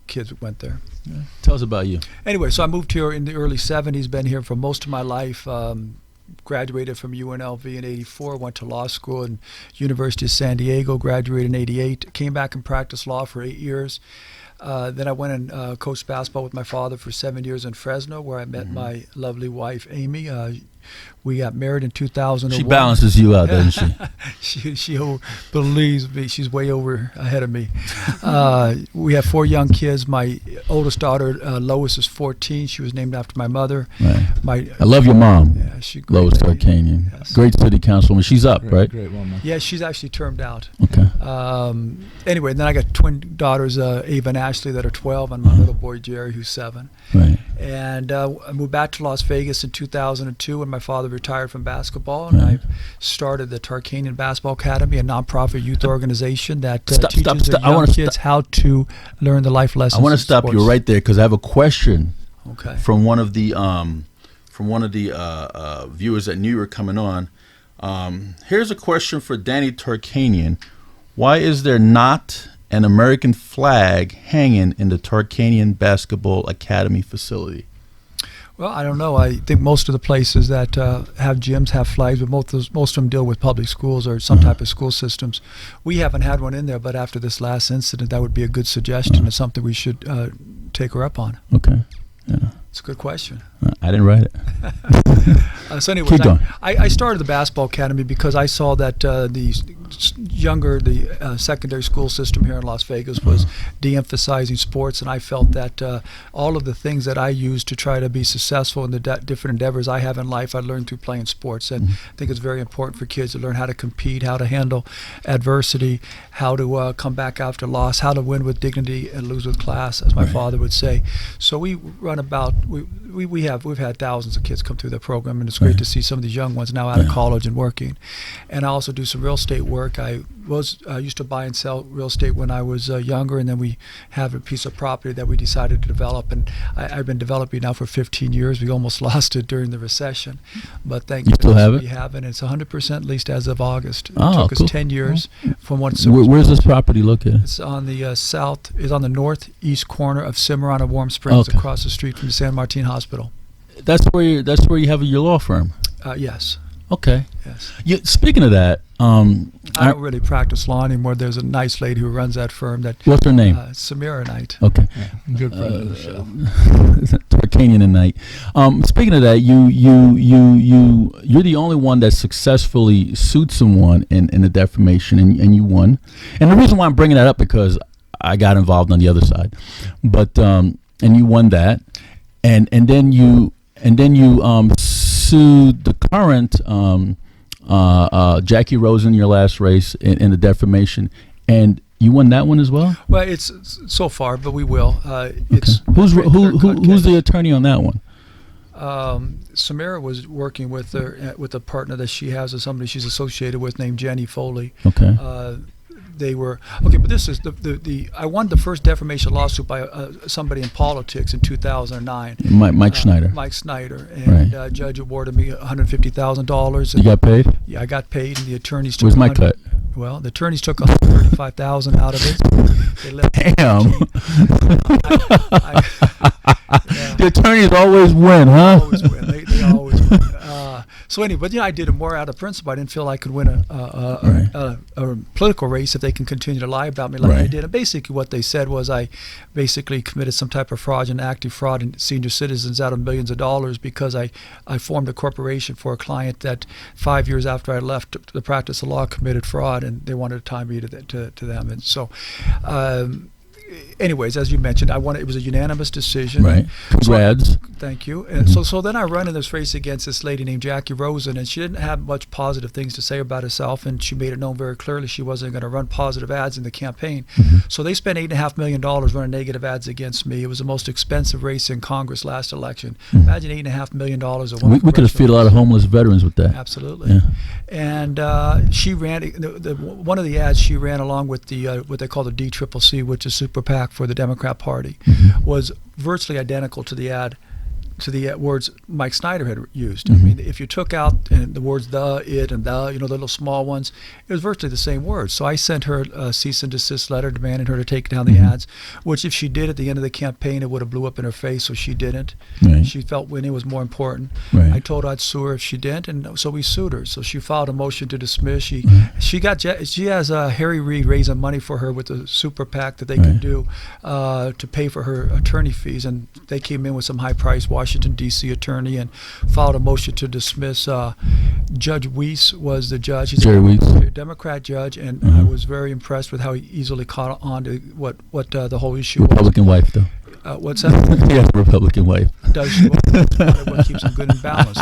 kids went there. Yeah. Tell us about you. Anyway, so I moved here in the early 70s, been here for most of my life. Graduated from UNLV in 84, went to law school in University of San Diego, graduated in 88, came back and practiced law for 8 years. Then I went and coached basketball with my father for 7 years in Fresno, where I met my lovely wife, Amy. We got married in 2001. She balances you out, doesn't she? She believes me. She's way over ahead of me. We have 4 young kids. My oldest daughter, Lois, is 14. She was named after my mother. Right. I love your mom, Lois Tarkanian. Yes. Great city councilwoman. She's up, right? Great woman. Yeah, she's actually termed out. Okay. Anyway, then I got twin daughters, Ava and Ashley, that are 12, and my little boy, Jerry, who's 7. Right. And I moved back to Las Vegas in 2002 when my father retired from basketball, and I started the Tarkanian Basketball Academy, a nonprofit youth organization that teaches young kids how to learn the life lessons. I want to stop you right there because I have a question Okay. from one of the viewers that knew you were coming on. Here's a question for Danny Tarkanian. Why is there not an American flag hanging in the Tarkanian Basketball Academy facility? Well, I don't know. I think most of the places that have gyms have flags, but most of them deal with public schools or some type of school systems. We haven't had one in there, but after this last incident, that would be a good suggestion. It's something we should take her up on. Okay. Yeah. It's a good question. I didn't write it. So anyways, Keep going. I started the basketball academy because I saw that the secondary school system here in Las Vegas was de-emphasizing sports, and I felt that all of the things that I use to try to be successful in the different endeavors I have in life, I learned through playing sports. And I think it's very important for kids to learn how to compete, how to handle adversity, how to come back after loss, how to win with dignity and lose with class, as my father would say. So we run about we've had thousands of kids come through the program, and it's great to see some of these young ones now out of college and working. And I also do some real estate work. I used to buy and sell real estate when I was younger, and then we have a piece of property that we decided to develop, and I've been developing now for 15 years. We almost lost it during the recession, but thank you. Still have it? We have it. It's 100% leased as of August. It took us 10 years from once. Where's this property located? It's on the northeast corner of Cimarron and Warm Springs, across the street from the Santa Martin Hospital. That's where you have your law firm. Yes. Okay. Yes. Speaking of that, I don't really practice law anymore. There's a nice lady who runs that firm. What's her name? Samira Knight. Okay. Good friend of the show. Tarkanian and Knight. Speaking of that, you're the only one that successfully sued someone in a defamation, and you won. And the reason why I'm bringing that up because I got involved on the other side, but and you won that, and then you sued the current Jackie Rose in your last race in the defamation, and you won that one as well. Well, it's so far, but we will. It's who's the attorney on that one? Samira was working with a partner that she has, or somebody she's associated with named Jenny Foley. Okay. They were okay, but this is the I won the first defamation lawsuit by somebody in politics in 2009. Mike Snyder. Mike Snyder, and judge awarded me $150,000. You got paid? Yeah, I got paid, and the attorneys took. Where's my cut? Well, the attorneys took $135,000 out of it. They left. Damn. The attorneys always win, huh? Always win. They always win. So anyway, but I did it more out of principle. I didn't feel I could win a political race if they can continue to lie about me like they did. And basically what they said was I basically committed some type of fraud and active fraud in senior citizens out of millions of dollars because I formed a corporation for a client that 5 years after I left the practice of law committed fraud, and they wanted to tie me to them. And so anyways, as you mentioned, I won. It was a unanimous decision. Right. Congrats. Thank you. And so then I run in this race against this lady named Jackie Rosen, and she didn't have much positive things to say about herself, and she made it known very clearly she wasn't going to run positive ads in the campaign. So they spent $8.5 million running negative ads against me. It was the most expensive race in Congress last election. Imagine $8.5 million of one. We could have fed a lot of homeless veterans with that. Absolutely. Yeah. And she ran one of the ads she ran along with the what they call the DCCC, which is Super PAC for the Democrat Party, was virtually identical to the ad, to the words Mike Snyder had used. I mean, if you took out the words the, it, and the little small ones, it was virtually the same words. So I sent her a cease and desist letter demanding her to take down the ads, which if she did at the end of the campaign, it would have blew up in her face, so she didn't. She felt winning was more important. I told her I'd sue her if she didn't, and so we sued her. So she filed a motion to dismiss. She has Harry Reid raising money for her with the super PAC that they can do to pay for her attorney fees, and they came in with some high-priced Washington, D.C. attorney and filed a motion to dismiss. Judge Weiss was the judge. He's a Democrat judge, and I was very impressed with how he easily caught on to what the whole issue Republican was. wife, though. What's that? He has a Republican wife. Does she? What keeps them good and balanced.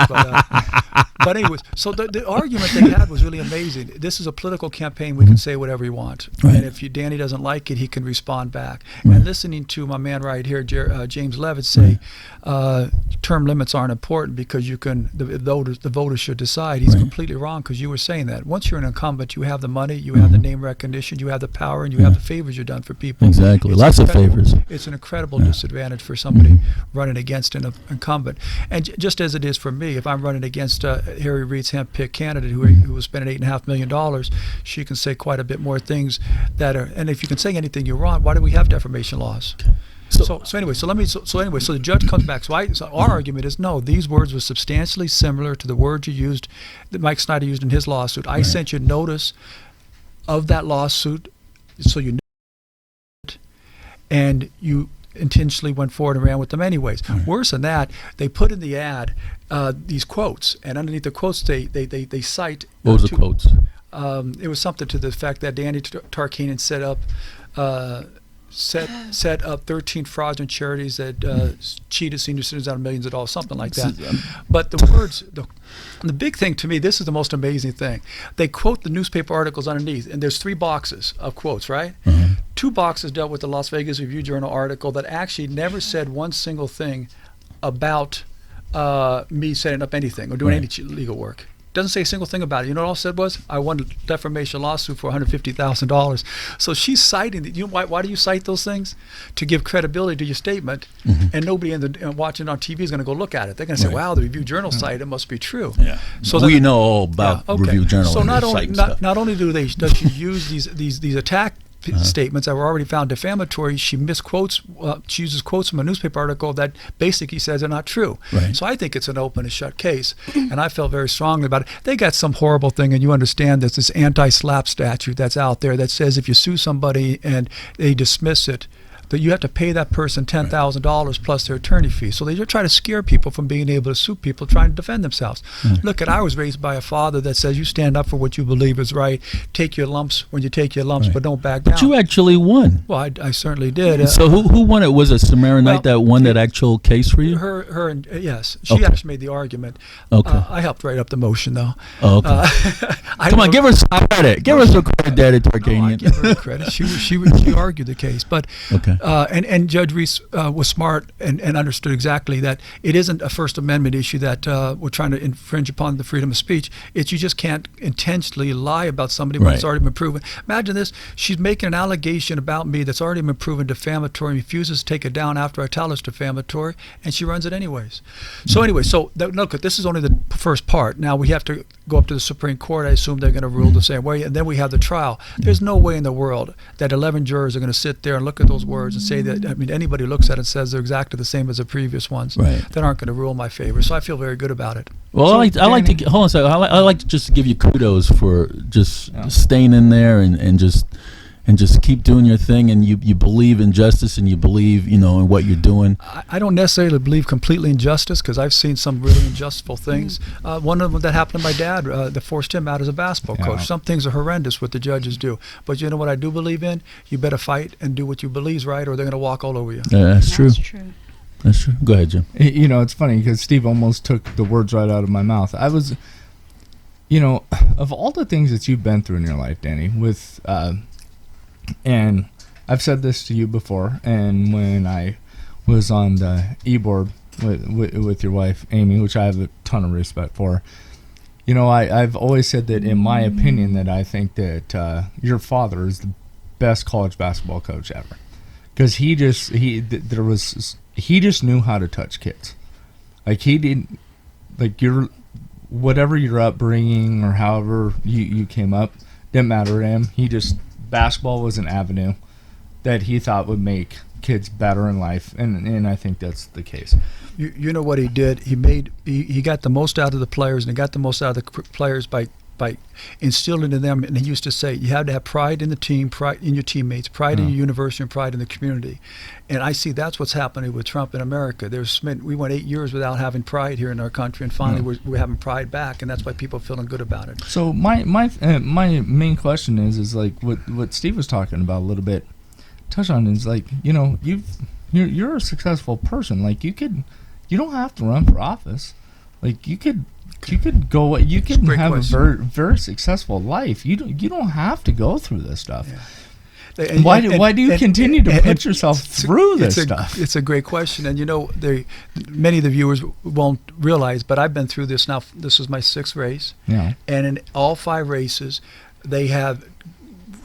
But anyways, so the argument they had was really amazing. This is a political campaign. We can say whatever we want. And if Danny doesn't like it, he can respond back. And listening to my man right here, James Leavitt, say term limits aren't important because you can the voters should decide. He's completely wrong, because you were saying that. Once you're an incumbent, you have the money, you have the name recognition, you have the power, and you have the favors you've done for people. Exactly. Lots of favors. It's an incredible disadvantage for somebody running against an incumbent. And just as it is for me, if I'm running against Harry Reid's hand-picked candidate who was spending $8.5 million, she can say quite a bit more things that are, and if you can say anything you're wrong, why do we have defamation laws? So the judge comes back. So our argument is no, these words were substantially similar to the words you used, that Mike Snyder used in his lawsuit. I sent you notice of that lawsuit, so you knew it, and you intentionally went forward and ran with them anyways. Worse than that, they put in the ad these quotes, and underneath the quotes they cite. What was the quotes? It was something to the fact that Danny Tarkanian set up 13 fraudulent charities that cheated senior citizens out of millions of dollars, something like that. But the words, the big thing to me, this is the most amazing thing. They quote the newspaper articles underneath, and there's 3 boxes of quotes, right? 2 boxes dealt with the Las Vegas Review-Journal article that actually never said one single thing about me setting up anything or doing any legal work. Doesn't say a single thing about it. You know what all it said was, I won a defamation lawsuit for $150,000. So she's citing that. You know why do you cite those things? To give credibility to your statement, and nobody watching on TV is going to go look at it. They're going to say, "Wow, the Review Journal site, it must be true." Yeah. So we know all about Review Journal. So not only does she use these attack statements that were already found defamatory. She misquotes, she uses quotes from a newspaper article that basically says they're not true. Right. So I think it's an open and shut case, and I felt very strongly about it. They got some horrible thing, and you understand this anti-SLAPP statute that's out there that says if you sue somebody and they dismiss it, that you have to pay that person $10,000 plus their attorney fee. So they just try to scare people from being able to sue people trying to defend themselves. Look, I was raised by a father that says you stand up for what you believe is right, take your lumps when you take your lumps, but don't back down. But you actually won. Well, I certainly did. So who won it? Was it Samaranite that won that actual case for you? Her, and yes, she actually made the argument. Okay. I helped write up the motion, though. Oh, okay. Come on, give her some credit. Give her some credit, Daddy Tarkanian. I give her credit. She argued the case, but okay. And Judge Reese was smart and understood exactly that it isn't a First Amendment issue that we're trying to infringe upon the freedom of speech. It's you just can't intentionally lie about somebody when it's already been proven. Imagine this: she's making an allegation about me that's already been proven defamatory, and refuses to take it down after I tell her it's defamatory, and she runs it anyways. So anyway, look, this is only the first part. Now we have to go up to the Supreme Court. I assume they're going to rule the same way, and then we have the trial. There's no way in the world that 11 jurors are going to sit there and look at those words and say that. I mean, anybody who looks at it and says they're exactly the same as the previous ones. That aren't going to rule in my favor. So I feel very good about it. Well, So, I like to hold on a second. I like to just give you kudos for just staying in there and just keep doing your thing, and you believe in justice, and you believe in what you're doing. I don't necessarily believe completely in justice, because I've seen some really unjustful things. One of them that happened to my dad that forced him out as a basketball coach. Some things are horrendous what the judges do, but you know what I do believe in? You better fight and do what you believe is right, or they're going to walk all over you. That's true. That's true. Go ahead, Jim. It's funny because Steve almost took the words right out of my mouth. I was, of all the things that you've been through in your life, Danny, with and I've said this to you before, and when I was on the e-board with your wife, Amy, which I have a ton of respect for, I've always said that, in my opinion, that I think that your father is the best college basketball coach ever, because he just knew how to touch kids. Like, he didn't, like, whatever your upbringing or however you came up, didn't matter to him. Basketball was an avenue that he thought would make kids better in life, and I think that's the case. You know what he did? He got the most out of the players, and he got the most out of the players by instilling in them. And he used to say, you have to have pride in the team, pride in your teammates, pride in your university, and pride in the community. And I see that's what's happening with Trump in America. We went 8 years without having pride here in our country, and finally we're having pride back, and that's why people are feeling good about it. So my main question is like what Steve was talking about a little bit, touch on, is like, you're a successful person. Like, you don't have to run for office. Like, you could go. You can have a very, very successful life. You don't have to go through this stuff. Yeah. Why do you continue to put yourself through this stuff? It's a great question, and many of the viewers won't realize, but I've been through this now. This is my 6th race, and in all 5 races, they have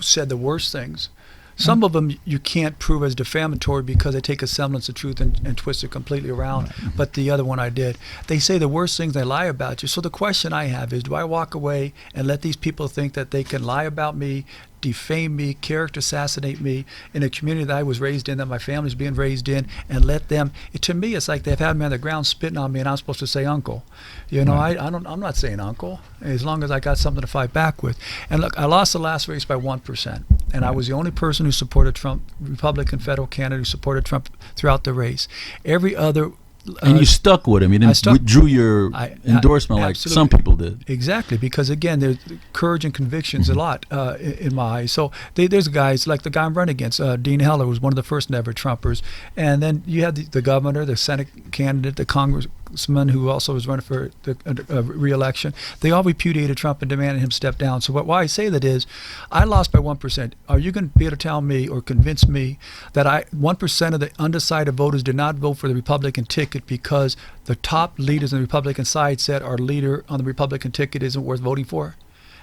said the worst things. Some of them you can't prove as defamatory because they take a semblance of truth and twist it completely around. But the other one I did. They say the worst things, they lie about you. So the question I have is, do I walk away and let these people think that they can lie about me, defame me, character assassinate me in a community that I was raised in, that my family's being raised in, and let them? To me, it's like they've had me on the ground spitting on me, and I'm supposed to say uncle. I'm not saying uncle, as long as I got something to fight back with. And look, I lost the last race by 1%, and I was the only person who supported Trump, Republican federal candidate who supported Trump throughout the race. Every other and you stuck with him. You didn't withdrew your endorsement like some people did. Exactly, because again, there's courage and convictions a lot in my eyes. So there's guys like the guy I'm running against, Dean Heller, was one of the first ever Trumpers. And then you had the governor, the Senate candidate, the congressman who also was running for the re-election. They all repudiated Trump and demanded him step down. So why I say that is, I lost by 1%. Are you going to be able to tell me or convince me that 1% of the undecided voters did not vote for the Republican ticket because the top leaders on the Republican side said our leader on the Republican ticket isn't worth voting for?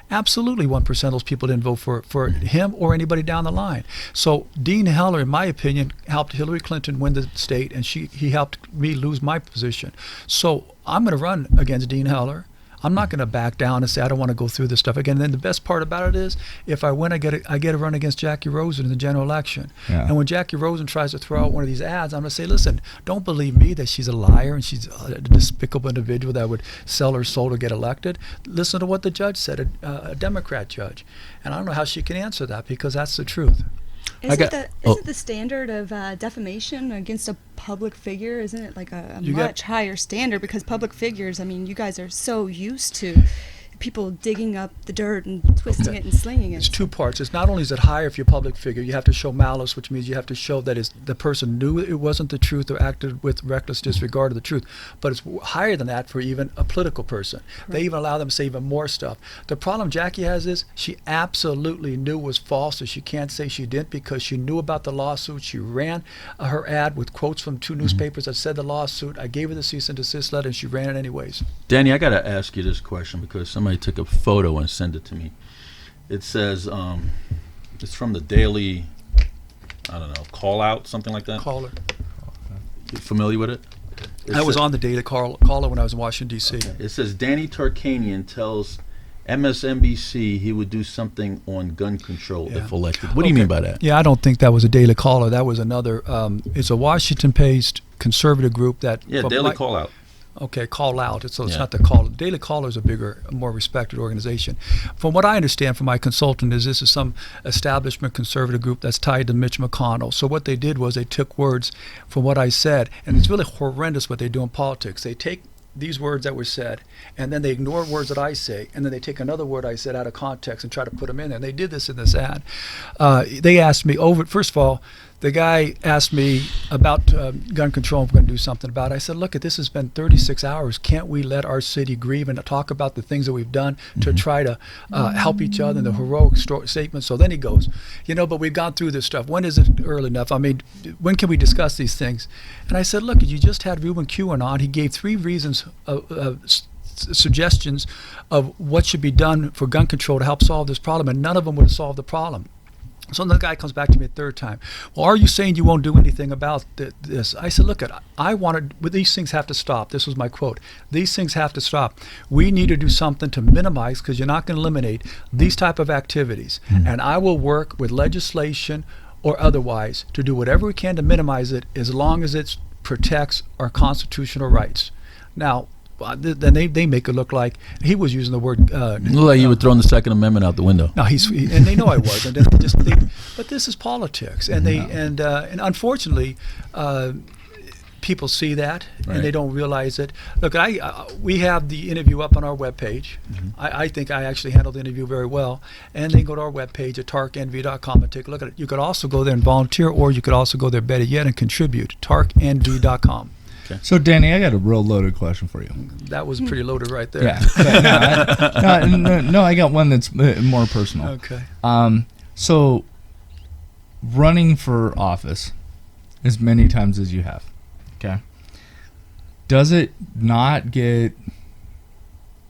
Absolutely, 1% of those people didn't vote for him or anybody down the line. So Dean Heller, in my opinion, helped Hillary Clinton win the state, and he helped me lose my position. So I'm going to run against Dean Heller. I'm not going to back down and say I don't want to go through this stuff again. And then the best part about it is, if I win, I get a run against Jackie Rosen in the general election. Yeah. And when Jackie Rosen tries to throw out one of these ads, I'm going to say, listen, don't believe me that she's a liar and she's a despicable individual that would sell her soul to get elected. Listen to what the judge said, a Democrat judge. And I don't know how she can answer that, because that's the truth. Isn't the standard of defamation against a public figure, isn't it like a much higher standard? Because public figures, I mean, you guys are so used to people digging up the dirt and twisting it and slinging it. It's two parts. It's not only is it higher if you're a public figure, you have to show malice, which means you have to show that the person knew it wasn't the truth or acted with reckless disregard of the truth. But it's higher than that for even a political person. Right. They even allow them to say even more stuff. The problem Jackie has is she absolutely knew it was false, so she can't say she didn't, because she knew about the lawsuit. She ran her ad with quotes from 2 newspapers that said the lawsuit. I gave her the cease and desist letter, and she ran it anyways. Danny, I got to ask you this question because somebody took a photo and sent it to me. It says, it's from the Daily, I don't know, Call Out, something like that? Caller. You familiar with it? I was on the Daily Caller when I was in Washington, D.C. Okay. It says, Danny Tarkanian tells MSNBC he would do something on gun control if elected. What do you mean by that? Yeah, I don't think that was a Daily Caller. That was another, it's a Washington-based conservative group that... Yeah, Daily Call Out. Okay, Call Out. It's not the Call. Daily Caller is a bigger, more respected organization. From what I understand from my consultant, this is some establishment conservative group that's tied to Mitch McConnell. So what they did was they took words from what I said, and it's really horrendous what they do in politics. They take these words that were said, and then they ignore words that I say, and then they take another word I said out of context and try to put them in there. And they did this in this ad. They asked me first of all, the guy asked me about gun control, and we're going to do something about it. I said, look, this has been 36 hours. Can't we let our city grieve and talk about the things that we've done to try to help each other and the heroic statements? So then he goes, but we've gone through this stuff. When is it early enough? I mean, when can we discuss these things? And I said, look, you just had Ruben Kuhn on. He gave 3 reasons, suggestions of what should be done for gun control to help solve this problem, and none of them would have solved the problem. So the guy comes back to me a third time. Well, are you saying you won't do anything about this? I said, look, these things have to stop. This was my quote. These things have to stop. We need to do something to minimize, because you're not going to eliminate these type of activities. And I will work with legislation or otherwise to do whatever we can to minimize it, as long as it protects our constitutional rights. Now, then they make it look like he was using the word. Look like you were throwing the Second Amendment out the window. No, and they know I was. And but this is politics, and and unfortunately, people see that and they don't realize it. Look, we have the interview up on our webpage. I think I actually handled the interview very well. And they can go to our webpage at tarknv.com and take a look at it. You could also go there and volunteer, or you could also go there, better yet, and contribute. tarknv.com. Okay. So, Danny, I got a real loaded question for you. That was pretty loaded right there. Yeah. No, I got one that's more personal. Okay. So, running for office as many times as you have, okay, does it not get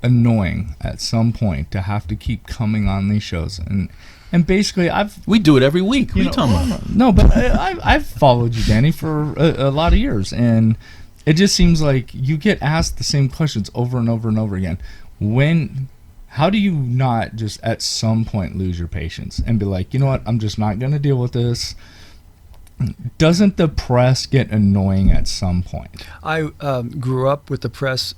annoying at some point to have to keep coming on these shows? And basically, we do it every week. What are you talking about? No, but I've followed you, Danny, for a lot of years, and it just seems like you get asked the same questions over and over and over again. How do you not just at some point lose your patience and be like, you know what, I'm just not going to deal with this? Doesn't the press get annoying at some point? I grew up with the press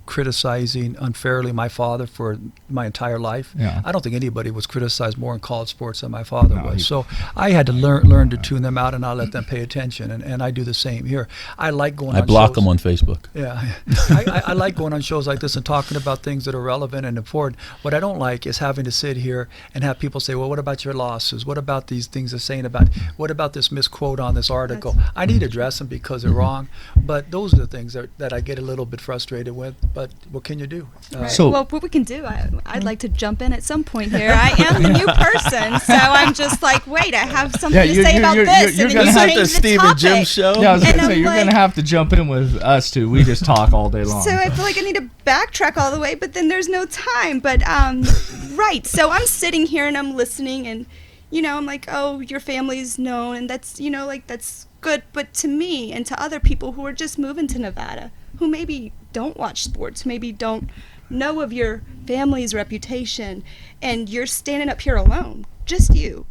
criticizing unfairly my father for my entire life. Yeah. I don't think anybody was criticized more in college sports than my father was. So I had to learn to tune them out and not let them pay attention. And I do the same here. I like going on shows. I block them on Facebook. Yeah. I like going on shows like this and talking about things that are relevant and important. What I don't like is having to sit here and have people say, well, what about your losses? What about these things they're saying about, what about this misquote on this article? I need to address them because they're wrong. But those are the things that I get a little bit frustrated with. But what can you do? Well, what we can do, I'd like to jump in at some point here. I am the new person, so I'm just like, wait, I have something to say about this. You're going to have the Steve and Jim show? Yeah, I was going to say, you're going to have to jump in with us, too. We just talk all day long. So I feel like I need to backtrack all the way, but then there's no time. But, right, so I'm sitting here and I'm listening, and, I'm like, oh, your family's known, and that's, that's good. But to me and to other people who are just moving to Nevada, who maybe don't watch sports, maybe don't know of your family's reputation, and you're standing up here alone, just you.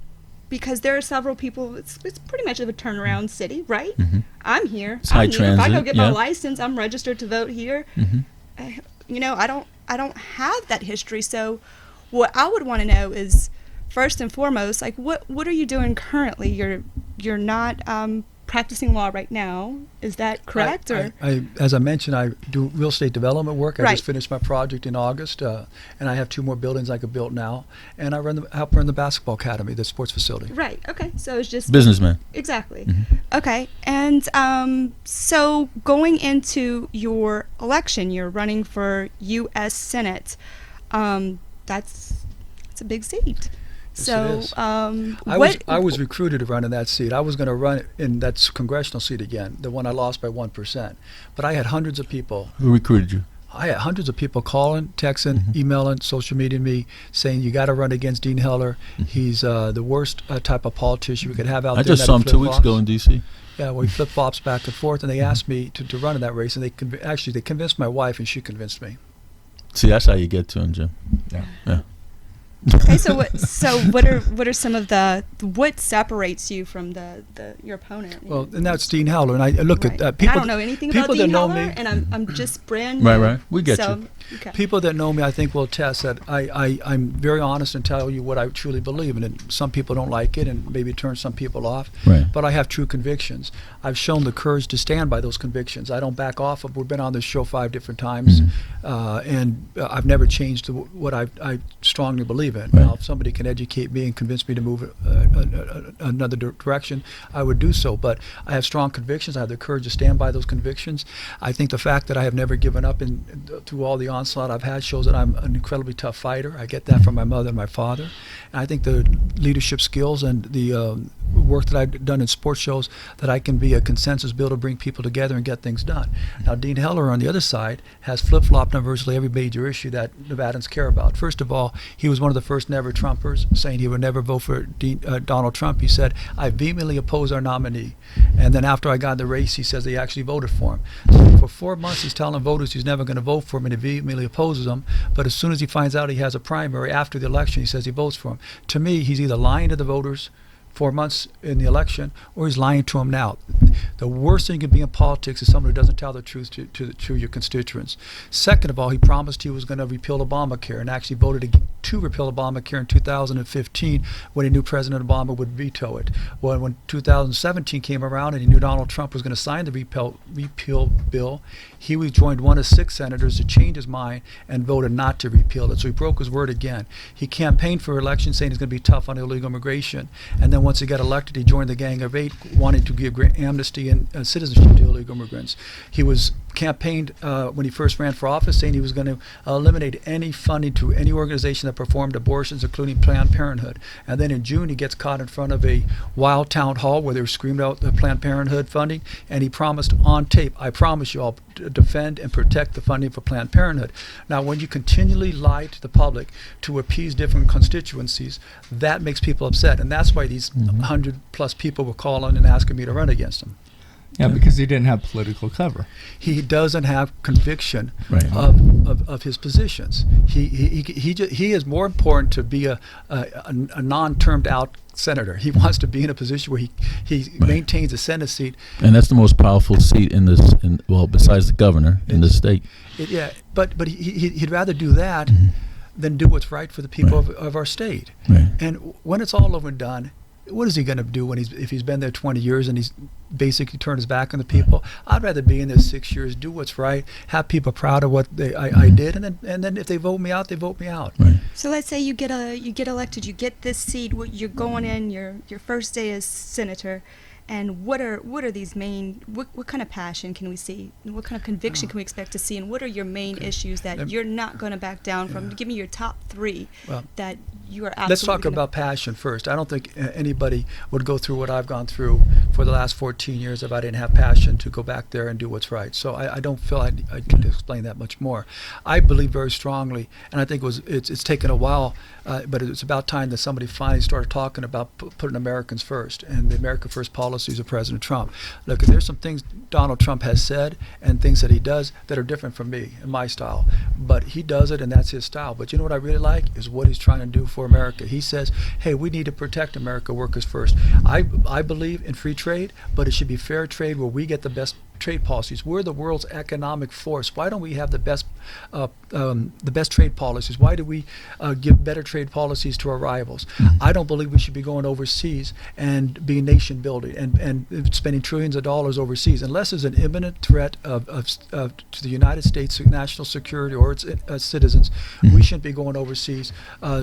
Because there are several people, it's pretty much of a turnaround city, right? I'm here. It's high I'm here. If I go transit, get my yeah. license, I'm registered to vote here. You know, I don't have that history. So what I would want to know is, first and foremost, like what are you doing currently? You're not practicing law right now. Is that correct? I as I mentioned, I do real estate development work. I Right. just finished my project in August, and I have 2 more buildings I could build now. And I help run the basketball academy, the sports facility. Right. Okay. So it's just Businessman. Exactly. Okay. And so going into your election, you're running for U.S. Senate. That's a big seat. Yes, So it is. what? I was recruited to run in that seat. I was going to run in that congressional seat again, the one I lost by 1%. But I had hundreds of people. Who recruited you? I had hundreds of people calling, texting, emailing, social media me, saying you got to run against Dean Heller. He's the worst type of politician we could have out I there. just saw him 2 weeks ago in D.C. Yeah, well, he flip flops back and forth, and they asked me to run in that race, and they convinced my wife, and she convinced me. See, that's how you get to him, Jim. Yeah. Okay. So what are some of what separates you from your opponent? Well, and that's Dean Heller, and I look Right. at people. I don't know anything people about that Dean know Heller, me. and I'm just brand new. Right. We get so, you. Okay. People that know me, I think, will attest that I'm very honest and tell you what I truly believe in. And some people don't like it and maybe turn some people off. Right. But I have true convictions. I've shown the courage to stand by those convictions. I don't back off. We've been on this show 5 different times, and I've never changed what I strongly believe in. Right. Now, if somebody can educate me and convince me to move another direction, I would do so. But I have strong convictions. I have the courage to stand by those convictions. I think the fact that I have never given up through all the onslaught I've had shows that I'm an incredibly tough fighter. I get that from my mother and my father. And I think the leadership skills and the work that I've done in sports shows that I can be a consensus builder, bring people together and get things done. Now, Dean Heller on the other side has flip-flopped on virtually every major issue that Nevadans care about. First of all, he was one of the first never Trumpers, saying he would never vote for Donald Trump. He said, I vehemently oppose our nominee. And then after I got in the race, he says they actually voted for him. So for 4 months, he's telling voters he's never going to vote for him, and he vehemently opposes them. But as soon as he finds out he has a primary after the election, he says he votes for him. To me, he's either lying to the voters 4 months in the election, or he's lying to them now. The worst thing you can be in politics is someone who doesn't tell the truth to your constituents. Second of all, he promised he was going to repeal Obamacare, and actually voted to repeal Obamacare in 2015 when he knew President Obama would veto it. Well, when 2017 came around and he knew Donald Trump was going to sign the repeal bill, he joined one of 6 senators to change his mind and voted not to repeal it. So he broke his word again. He campaigned for election saying he's going to be tough on illegal immigration, and then once he got elected, he joined the Gang of 8, wanting to give amnesty and citizenship to illegal immigrants. He was campaigned when he first ran for office, saying he was going to eliminate any funding to any organization that performed abortions, including Planned Parenthood. And then in June, he gets caught in front of a wild town hall where they were screaming out the Planned Parenthood funding, and he promised on tape, I promise you I'll defend and protect the funding for Planned Parenthood. Now, when you continually lie to the public to appease different constituencies, that makes people upset, and that's why these 100+ people were calling and asking me to run against him. Yeah, because he didn't have political cover. He doesn't have conviction Right. of his positions. He is more important to be a non-termed out senator. He wants to be in a position where he maintains a Senate seat. And that's the most powerful seat in this, besides the governor in the state. But he'd rather do that than do what's right for the people of our state. Right. And when it's all over and done, what is he going to do if he's been there 20 years and he's basically turned his back on the people? I'd rather be in there 6 years, do what's right, have people proud of what I did, and then if they vote me out, they vote me out. Right. So let's say you get elected, you get this seat, you're going in your first day as senator, and what are these main, what kind of passion can we see? What kind of conviction can we expect to see? And what are your main issues that you're not going to back down from? Give me your top 3 that you are absolutely. Let's talk about passion first. I don't think anybody would go through what I've gone through for the last 14 years if I didn't have passion to go back there and do what's right. So I don't feel I can explain that much more. I believe very strongly, and I think it's taken a while, but it's about time that somebody finally started talking about putting Americans first and the America First policy policies of President Trump. Look, there's some things Donald Trump has said and things that he does that are different from me and my style. But he does it, and that's his style. But you know what I really like is what he's trying to do for America. He says, hey, we need to protect America workers first. I believe in free trade, but it should be fair trade where we get the best trade policies. We're the world's economic force. Why don't we have the best trade policies? Why do we give better trade policies to our rivals? I don't believe we should be going overseas and being nation building and spending trillions of dollars overseas unless there's an imminent threat to the United States national security or its citizens. We shouldn't be going overseas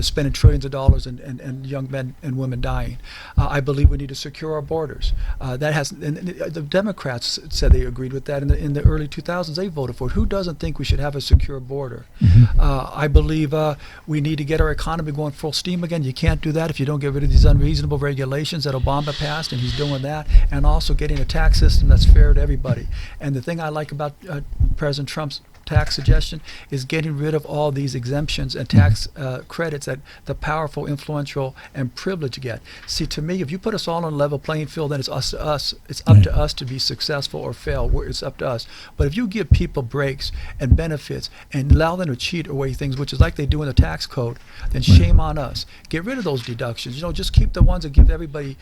spending trillions of dollars and young men and women dying. I believe we need to secure our borders. And the Democrats said they agreed with that in the early 2000s. They voted for it. Who doesn't think we should have a secure border? I believe we need to get our economy going full steam again. You can't do that if you don't get rid of these unreasonable regulations that Obama passed, and he's doing that, and also getting a tax system that's fair to everybody. And the thing I like about President Trump's tax suggestion is getting rid of all these exemptions and tax credits that the powerful, influential, and privileged get. See, to me, if you put us all on a level playing field, then it's us to us. It's up to us to be successful or fail. It's up to us. But if you give people breaks and benefits and allow them to cheat away things, which is like they do in the tax code, then shame on us. Get rid of those deductions. Just keep the ones that give everybody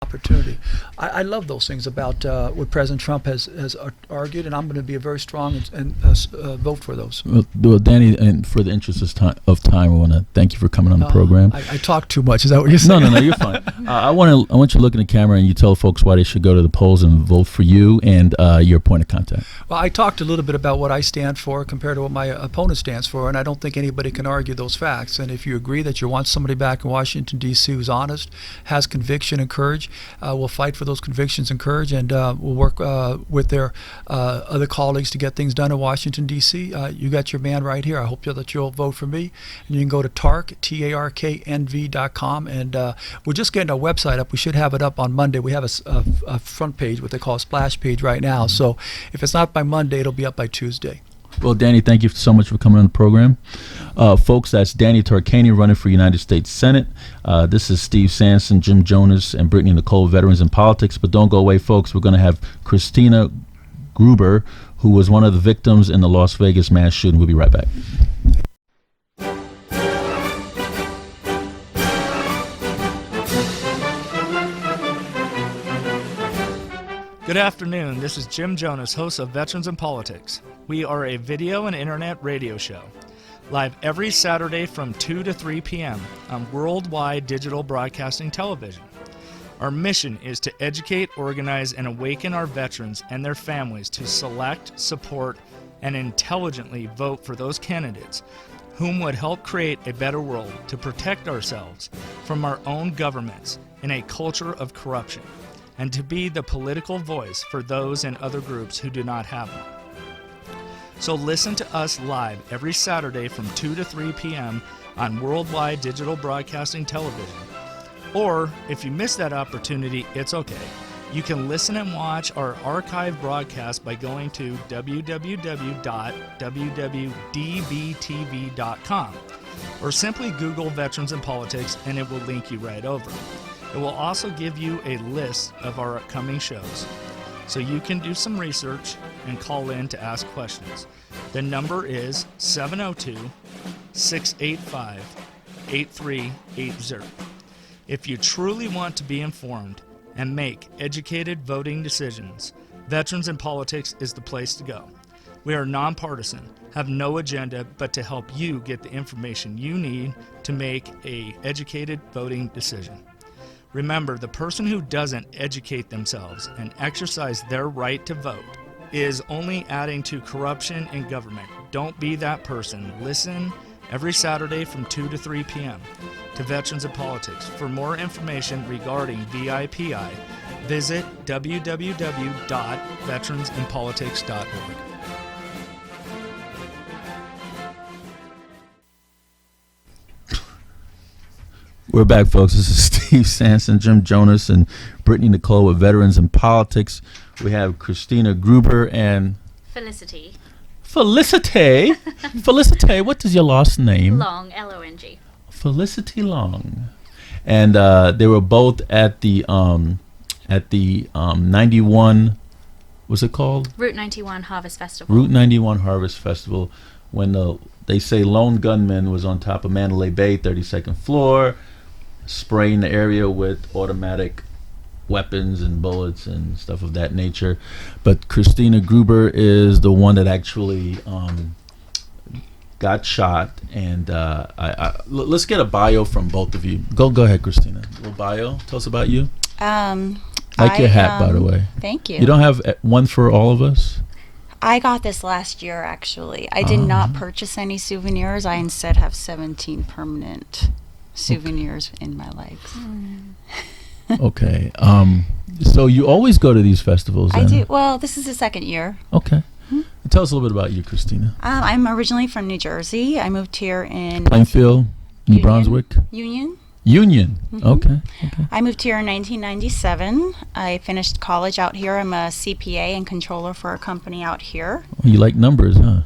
opportunity. I love those things about what President Trump has argued, and I'm going to be a very strong and vote for those. Well, Danny, and for the interest of time, I want to thank you for coming on the program. I talk too much. Is that what you're saying? No, you're fine. I want you to look in the camera and you tell folks why they should go to the polls and vote for you and your point of contact. Well, I talked a little bit about what I stand for compared to what my opponent stands for, and I don't think anybody can argue those facts. And if you agree that you want somebody back in Washington, D.C. who's honest, has conviction and courage, we'll fight for those convictions and courage, and we'll work with their other colleagues to get things done in Washington, D.C. You got your man right here. I hope that you'll vote for me. And you can go to TARKNV.com, and we're just getting our website up. We should have it up on Monday. We have a front page, what they call a splash page right now. So if it's not by Monday, it'll be up by Tuesday. Well, Danny, thank you so much for coming on the program. Folks, that's Danny Tarkanian running for United States Senate. This is Steve Sanson, Jim Jonas, and Britany, Nicole, veterans in politics. But don't go away, folks. We're going to have Christina Gruber, who was one of the victims in the Las Vegas mass shooting. We'll be right back. Good afternoon. This is Jim Jonas, host of Veterans in Politics. We are a video and internet radio show, live every Saturday from 2 to 3 p.m. on worldwide digital broadcasting television. Our mission is to educate, organize, and awaken our veterans and their families to select, support, and intelligently vote for those candidates whom would help create a better world to protect ourselves from our own governments in a culture of corruption, and to be the political voice for those and other groups who do not have one. So listen to us live every Saturday from 2 to 3 p.m. on worldwide digital broadcasting television. Or if you miss that opportunity, it's okay. You can listen and watch our archive broadcast by going to www.www.dbtv.com, or simply Google Veterans in Politics and it will link you right over. It will also give you a list of our upcoming shows, so you can do some research and call in to ask questions. The number is 702-685-8380. If you truly want to be informed and make educated voting decisions, Veterans in Politics is the place to go. We are nonpartisan, have no agenda but to help you get the information you need to make an educated voting decision. Remember, the person who doesn't educate themselves and exercise their right to vote is only adding to corruption in government. Don't be that person. Listen every Saturday from 2 to 3 p.m. to Veterans in Politics. For more information regarding VIPI, visit www.veteransinpolitics.org. We're back, folks. This is Steve Sanson, Jim Jonas, and Britany Nicole with Veterans in Politics. We have Christina Gruber and Felicity. Felicity, what is your last name? Long, L-O-N-G. Felicity Long. And they were both at the at the 91, what's it called? Route 91 Harvest Festival. Route 91 Harvest Festival, when they say lone gunman was on top of Mandalay Bay, 32nd floor, spraying the area with automatic weapons and bullets and stuff of that nature. But Christina Gruber is the one that actually got shot. And let's get a bio from both of you. Go ahead, Christina. A little bio. Tell us about you. Like your hat, by the way. Thank you. You don't have one for all of us? I got this last year, actually. I did not purchase any souvenirs. I instead have 17 permanent souvenirs in my legs. Okay. So you always go to these festivals? I do. Well, this is the second year. Okay. Tell us a little bit about you, Christina. I'm originally from New Jersey. I moved here in Plainfield, New Union. Brunswick? Union. Okay. I moved here in 1997. I finished college out here. I'm a CPA and controller for a company out here. Oh, you like numbers, huh?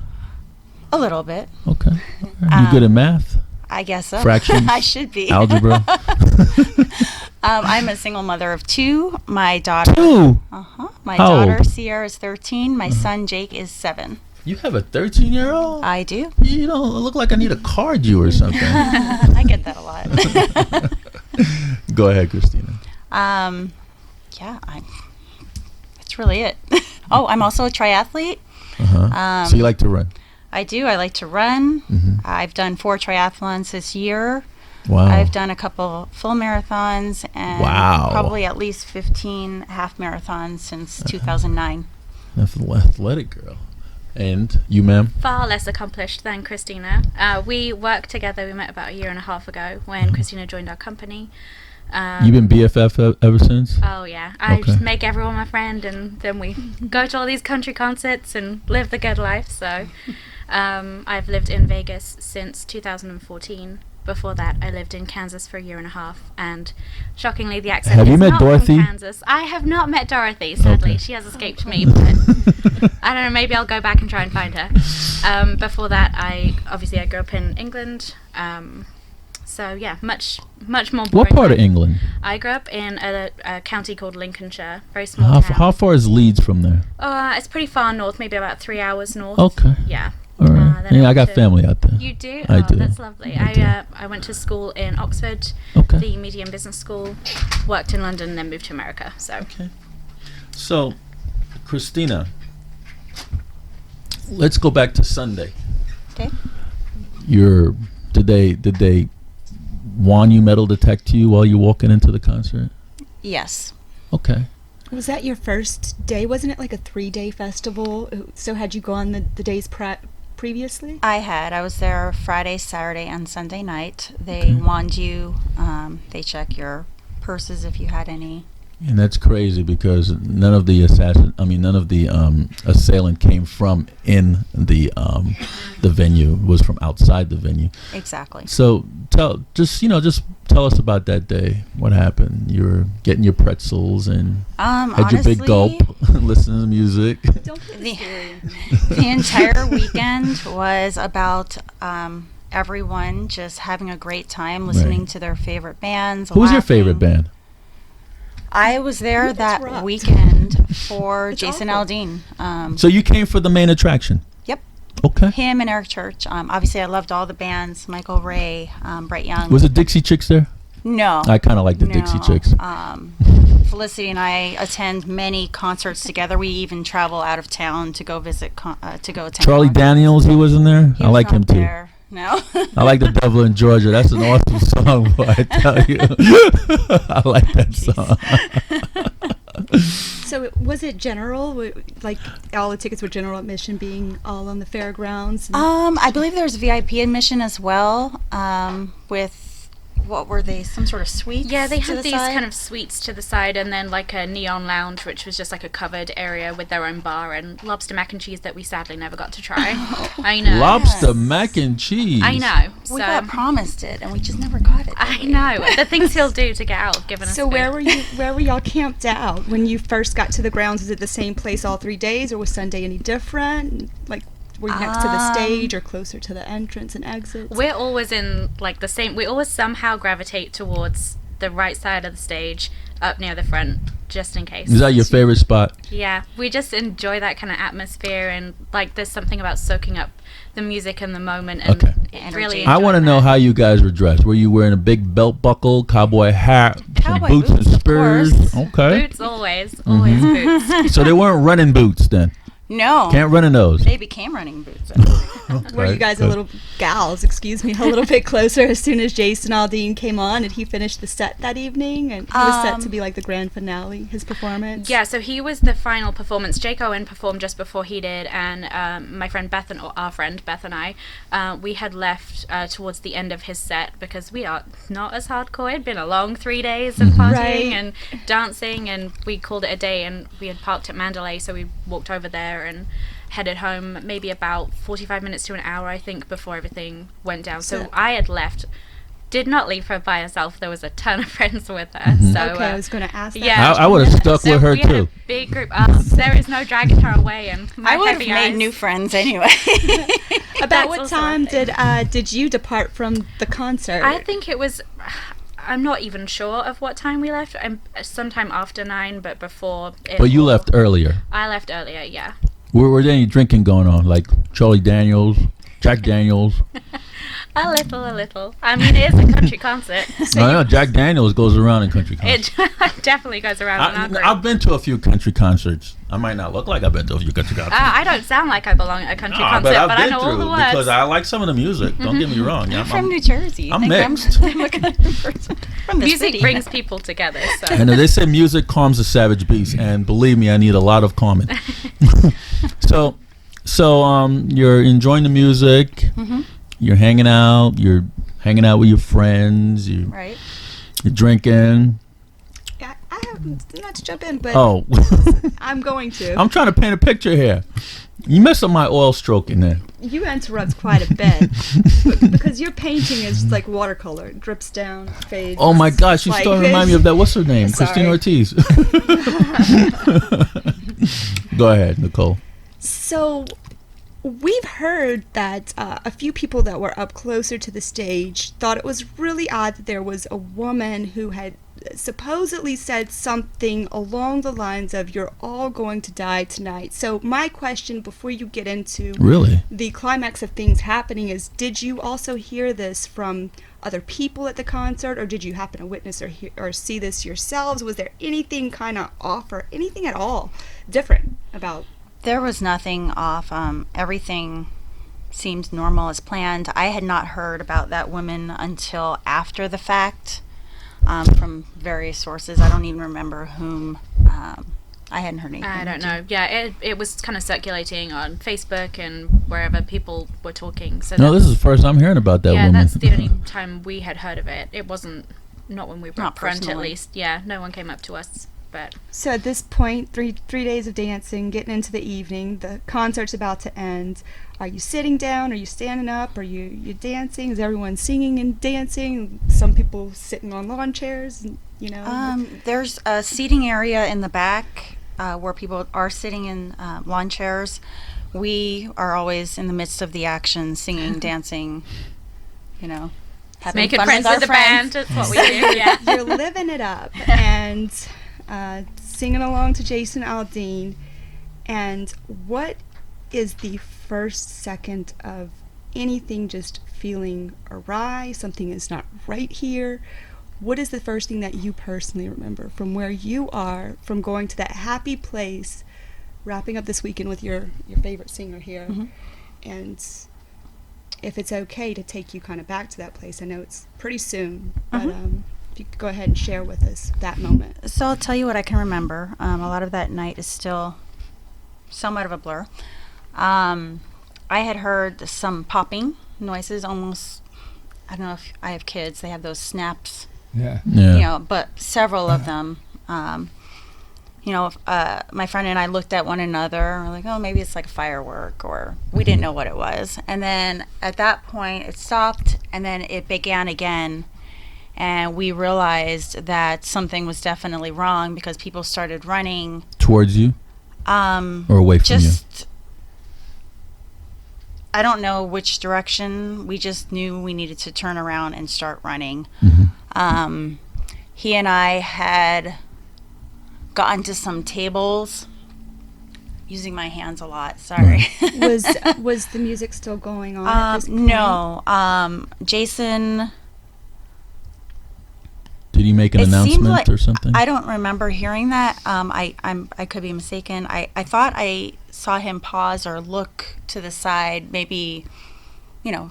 A little bit. Okay. You good at math? I guess so. Fractions? I should be. Algebra? I'm a single mother of two. My daughter. Two? My How daughter old? Sierra is 13. My son Jake is 7. You have a 13-year-old? I do. You don't look like I need to card you or something. I get that a lot. Go ahead, Christina. That's really it. Oh, I'm also a triathlete. So you like to run? I do. I like to run. I've done 4 triathlons this year. Wow. I've done a couple full marathons and Wow. probably at least 15 half marathons since 2009. Athletic girl. And you, ma'am? Far less accomplished than Christina. We worked together. We met about a year and a half ago when Christina joined our company. You've been BFF ever since? Oh yeah, I just make everyone my friend, and then we go to all these country concerts and live the good life. So I've lived in Vegas since 2014. Before that, I lived in Kansas for a year and a half, and shockingly, the accent Have is you met not Dorothy? from Kansas. I have not met Dorothy, sadly. Okay. She has escaped me, but I don't know, maybe I'll go back and try and find her. Before that, I grew up in England, so yeah, much more boring. What part of England? I grew up in a county called Lincolnshire, very small town. How far is Leeds from there? It's pretty far north, maybe about 3 hours north. Okay. Yeah. All right. Then I got family out there. You do? I do. That's lovely. I went to school in Oxford, Okay. the Medium Business School, worked in London, and then moved to America. So. Okay. So, Christina, let's go back to Sunday. Okay. Did they wand you, metal detect you while you're walking into the concert? Yes. Okay. Was that your first day? Wasn't it like a 3-day festival? So had you gone the days previously? I was there Friday, Saturday, and Sunday night. They wand you. They check your purses if you had any. And that's crazy because none of the assailant came from in the venue. Was from outside the venue. Exactly. So just tell us about that day. What happened? You were getting your pretzels and had your big gulp, listening to music. Don't put the story in. The entire weekend was about everyone just having a great time, listening to their favorite bands. Who was your favorite band? I was there Ooh, that rocked. weekend for It's Jason awful. Aldean. So you came for the main attraction? Yep. Okay. Him and Eric Church. Obviously, I loved all the bands. Michael Ray, Brett Young. Was it Dixie Chicks there? No. I kind of like the Dixie Chicks. Felicity and I attend many concerts together. We even travel out of town to go visit, to go attend. Charlie concerts. Daniels, he was in there? He I was like him not too. there. No. I like The Devil in Georgia. That's an awesome song, boy, I tell you. I like that song. So was it general? Like all the tickets were general admission, being all on the fairgrounds? I believe there's VIP admission as well. With what were they? Some sort of suites? Yeah, they to had the these side? kind of suites to the side, and then like a neon lounge, which was just like a covered area with their own bar and lobster mac and cheese that we sadly never got to try. I know. Lobster mac and cheese. I know. We So got promised it, and we just never got it. I know the things he'll do to get out, giving us. So food. where were y'all camped out when you first got to the grounds? Was it the same place all 3 days, or was Sunday any different? Like, were you next to the stage or closer to the entrance and exits? We're always in like the same. We always somehow gravitate towards the right side of the stage, up near the front, just in case. Is that your favorite spot? Yeah, we just enjoy that kind of atmosphere, and like there's something about soaking up the music and the moment, and really I want to know how you guys were dressed. Were you wearing a big belt buckle, cowboy hat, some boots and spurs? Okay. Boots always boots. So they weren't running boots then? No. Can't run in those. They became running boots. Were you guys a little a little bit closer as soon as Jason Aldean came on? Did he finish the set that evening? And he was set to be like the grand finale, his performance? Yeah, so he was the final performance. Jake Owen performed just before he did, and my friend Beth and our friend Beth and I, we had left towards the end of his set because we are not as hardcore. It'd been a long 3 days of partying and dancing, and we called it a day, and we had parked at Mandalay, so we walked over there and headed home maybe about 45 minutes to an hour, I think, before everything went down. So I had left. Did not leave her by herself. There was a ton of friends with her. So I was going to ask that. Yeah, I would have stuck with her we had too. A big group. There is no dragging her away, and I would have made new friends anyway. About what time did you depart from the concert? I think it was. I'm not even sure of what time we left. Sometime after 9, but before. But you left earlier. I left earlier. Yeah. Were there any drinking going on, like Charlie Daniels, Jack Daniels? A little. I mean, it is a country concert. No, no, Jack Daniels goes around in country concerts. It definitely goes around. I've been to a few country concerts. I might not look like I've been to a few country concerts. I don't sound like I belong at a country concert, but I know all the words. Because I like some of the music. Don't get me wrong. I'm from New Jersey. I'm mixed. I'm a country person from the music city. brings people together. So. I know they say music calms the savage beast, and believe me, I need a lot of calming. So you're enjoying the music. Mm-hmm. You're hanging out. You're hanging out with your friends. You're drinking. I have not to jump in, but I'm going to. I'm trying to paint a picture here. You messed up my oil stroking there. You interrupt quite a bit because your painting is like watercolor. It drips down, fades. Oh my gosh, you still remind me of that. What's her name? Christina Ortiz. Go ahead, Nicole. So we've heard that a few people that were up closer to the stage thought it was really odd that there was a woman who had supposedly said something along the lines of, "You're all going to die tonight." So my question before you get into the climax of things happening is, did you also hear this from other people at the concert, or did you happen to witness or see this yourselves? Was there anything kind of off or anything at all different about? There was nothing off. Everything seemed normal as planned. I had not heard about that woman until after the fact from various sources. I don't even remember whom. I hadn't heard anything. I don't know. Yeah, it was kind of circulating on Facebook and wherever people were talking. So no, this is the first I'm hearing about that woman. Yeah, that's the only time we had heard of it. It wasn't, not when we were up front at least. Yeah, no one came up to us. But. So at this point, three days of dancing, getting into the evening, the concert's about to end. Are you sitting down? Are you standing up? Are you dancing? Is everyone singing and dancing? Some people sitting on lawn chairs, you know. There's a seating area in the back where people are sitting in lawn chairs. We are always in the midst of the action, singing, dancing, you know. Making friends with the band. That's what we do. Yeah. You're living it up and singing along to Jason Aldean. And what is the first second of anything just feeling awry? Something is not right here. What is the first thing that you personally remember from where you are, from going to that happy place, wrapping up this weekend with your favorite singer here? Mm-hmm. And if it's okay to take you kind of back to that place, I know it's pretty soon, but if you could go ahead and share with us that moment. So I'll tell you what I can remember. A lot of that night is still somewhat of a blur. I had heard some popping noises, almost, I don't know if I have kids, they have those snaps. Yeah. You know, but several of them. You know, my friend and I looked at one another, we're like, oh, maybe it's like a firework, or we didn't know what it was. And then at that point, it stopped, and then it began again. And we realized that something was definitely wrong because people started running. Towards you? Or away from you? I don't know which direction. We just knew we needed to turn around and start running. Mm-hmm. He and I had got onto some tables. Using my hands a lot. Sorry. Was the music still going on at this point? No. Jason. Did he make an announcement or something? I don't remember hearing that. I could be mistaken. I thought I saw him pause or look to the side, maybe,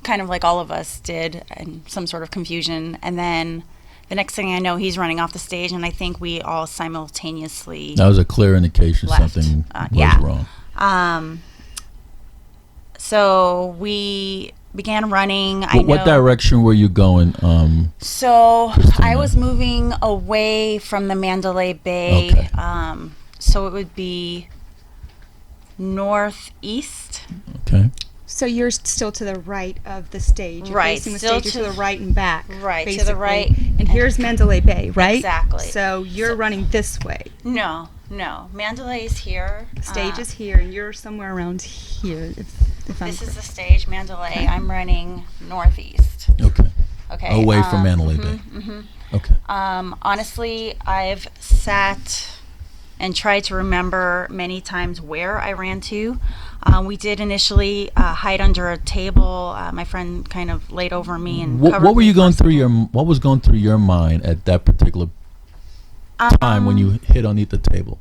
kind of like all of us did, in some sort of confusion. And then the next thing I know, he's running off the stage, and I think we all simultaneously That was a clear indication left. something was wrong. So we began running. What direction were you going? So Christina? I was moving away from the Mandalay Bay. Okay. So it would be northeast. Okay. So you're still to the right of the stage. You're Right, facing the still stage. You're to the right and back. Right, to the basically. right. And here's Mandalay Bay, right? Exactly. So you're running this way. No. Mandalay is here. The stage is here, and you're somewhere around here. If I'm This is correct. the stage, Mandalay. I'm running northeast. Okay. Okay. Away from Mandalay Bay. Okay. Honestly, I've sat and tried to remember many times where I ran to. We did initially hide under a table. My friend kind of laid over me and covered What were me you for going a through second. what was going through your mind at that particular time when you hit underneath the table?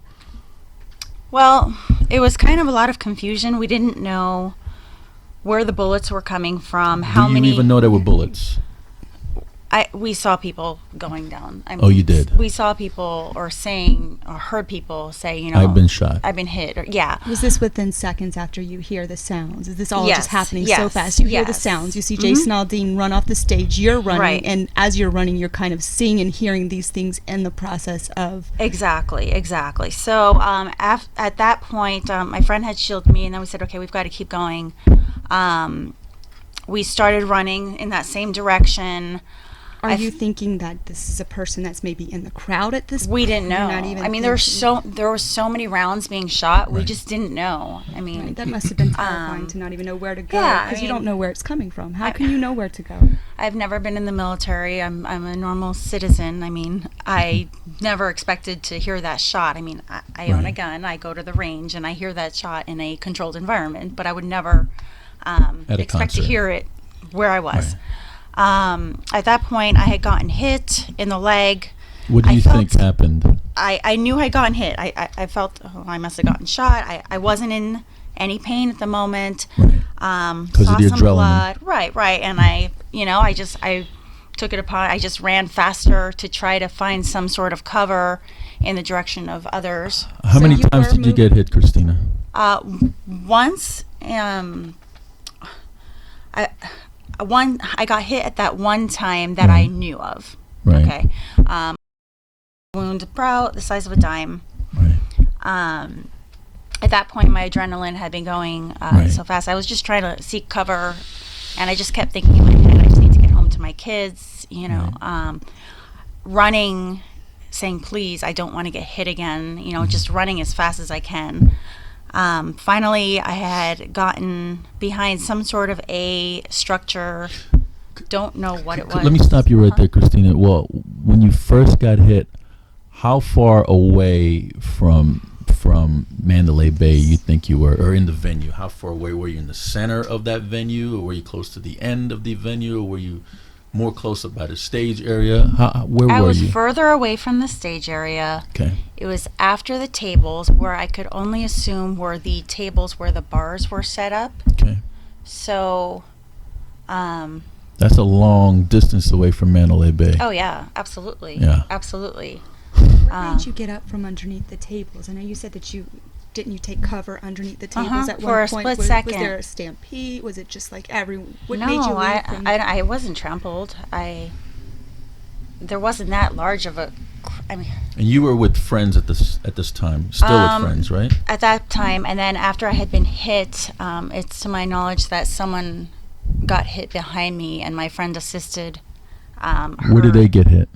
Well, it was kind of a lot of confusion. We didn't know where the bullets were coming from. How Do you many? even know there were bullets? We saw people going down. Oh, you did? We saw people or heard people say, I've been shot. I've been hit. Or, yeah. Was this within seconds after you hear the sounds? Is this all Yes, just happening so yes, fast? You hear the yes. sounds. You see Jason Aldean run off the stage. You're running, Right. and as you're running, you're kind of seeing and hearing these things in the process of. Exactly. So at that point, my friend had shielded me, and then we said, okay, we've got to keep going. We started running in that same direction. Are you thinking that this is a person that's maybe in the crowd at this point? We didn't know. You're not even I mean, there were so many rounds being shot. We just didn't know. I mean, Right, that must have been terrifying to not even know where to go. yeah, because I you don't mean, know where it's coming from. How can you know where to go? I've never been in the military. I'm a normal citizen. I mean, I never expected to hear that shot. I mean, I own a gun. I go to the range, and I hear that shot in a controlled environment. But I would never expect to concert. hear it where I was. At that point, I had gotten hit in the leg. What do you think happened? I knew I had gotten hit. I felt I must have gotten shot. I wasn't in any pain at the moment. Because Saw of the some adrenaline. blood. Right. And I took it upon. I just ran faster to try to find some sort of cover in the direction of others. How many times did you get hit, Christina? Once. I got hit at that one time that I knew of. Right. Okay. Wound about the size of a dime. Right. At that point, my adrenaline had been going so fast. I was just trying to seek cover, and I just kept thinking in my head, I just need to get home to my kids. Running, saying, please, I don't want to get hit again. Just running as fast as I can. Finally, I had gotten behind some sort of a structure. Don't know what it was. Let me stop you right there, Christina. Well, when you first got hit, how far away from Mandalay Bay you think you were, or in the venue? How far away were you? In the center of that venue, or were you close to the end of the venue, or were you more closer by the stage area? Where were you? I was further away from the stage area. Okay. It was after the tables, where I could only assume were the tables where the bars were set up. Okay. So, that's a long distance away from Mandalay Bay. oh yeah, absolutely. Yeah. Absolutely. What made you get up from underneath the tables? I know you said that you take cover underneath the tables at for one a point? split Was second. there a stampede? Was it just like what No, made you leave from? I wasn't trampled. There wasn't that large of a. I mean, And you were with friends at this time, still with friends, right? at that time, and then after I had been hit, it's to my knowledge that someone got hit behind me, and my friend assisted. Where did they get hit?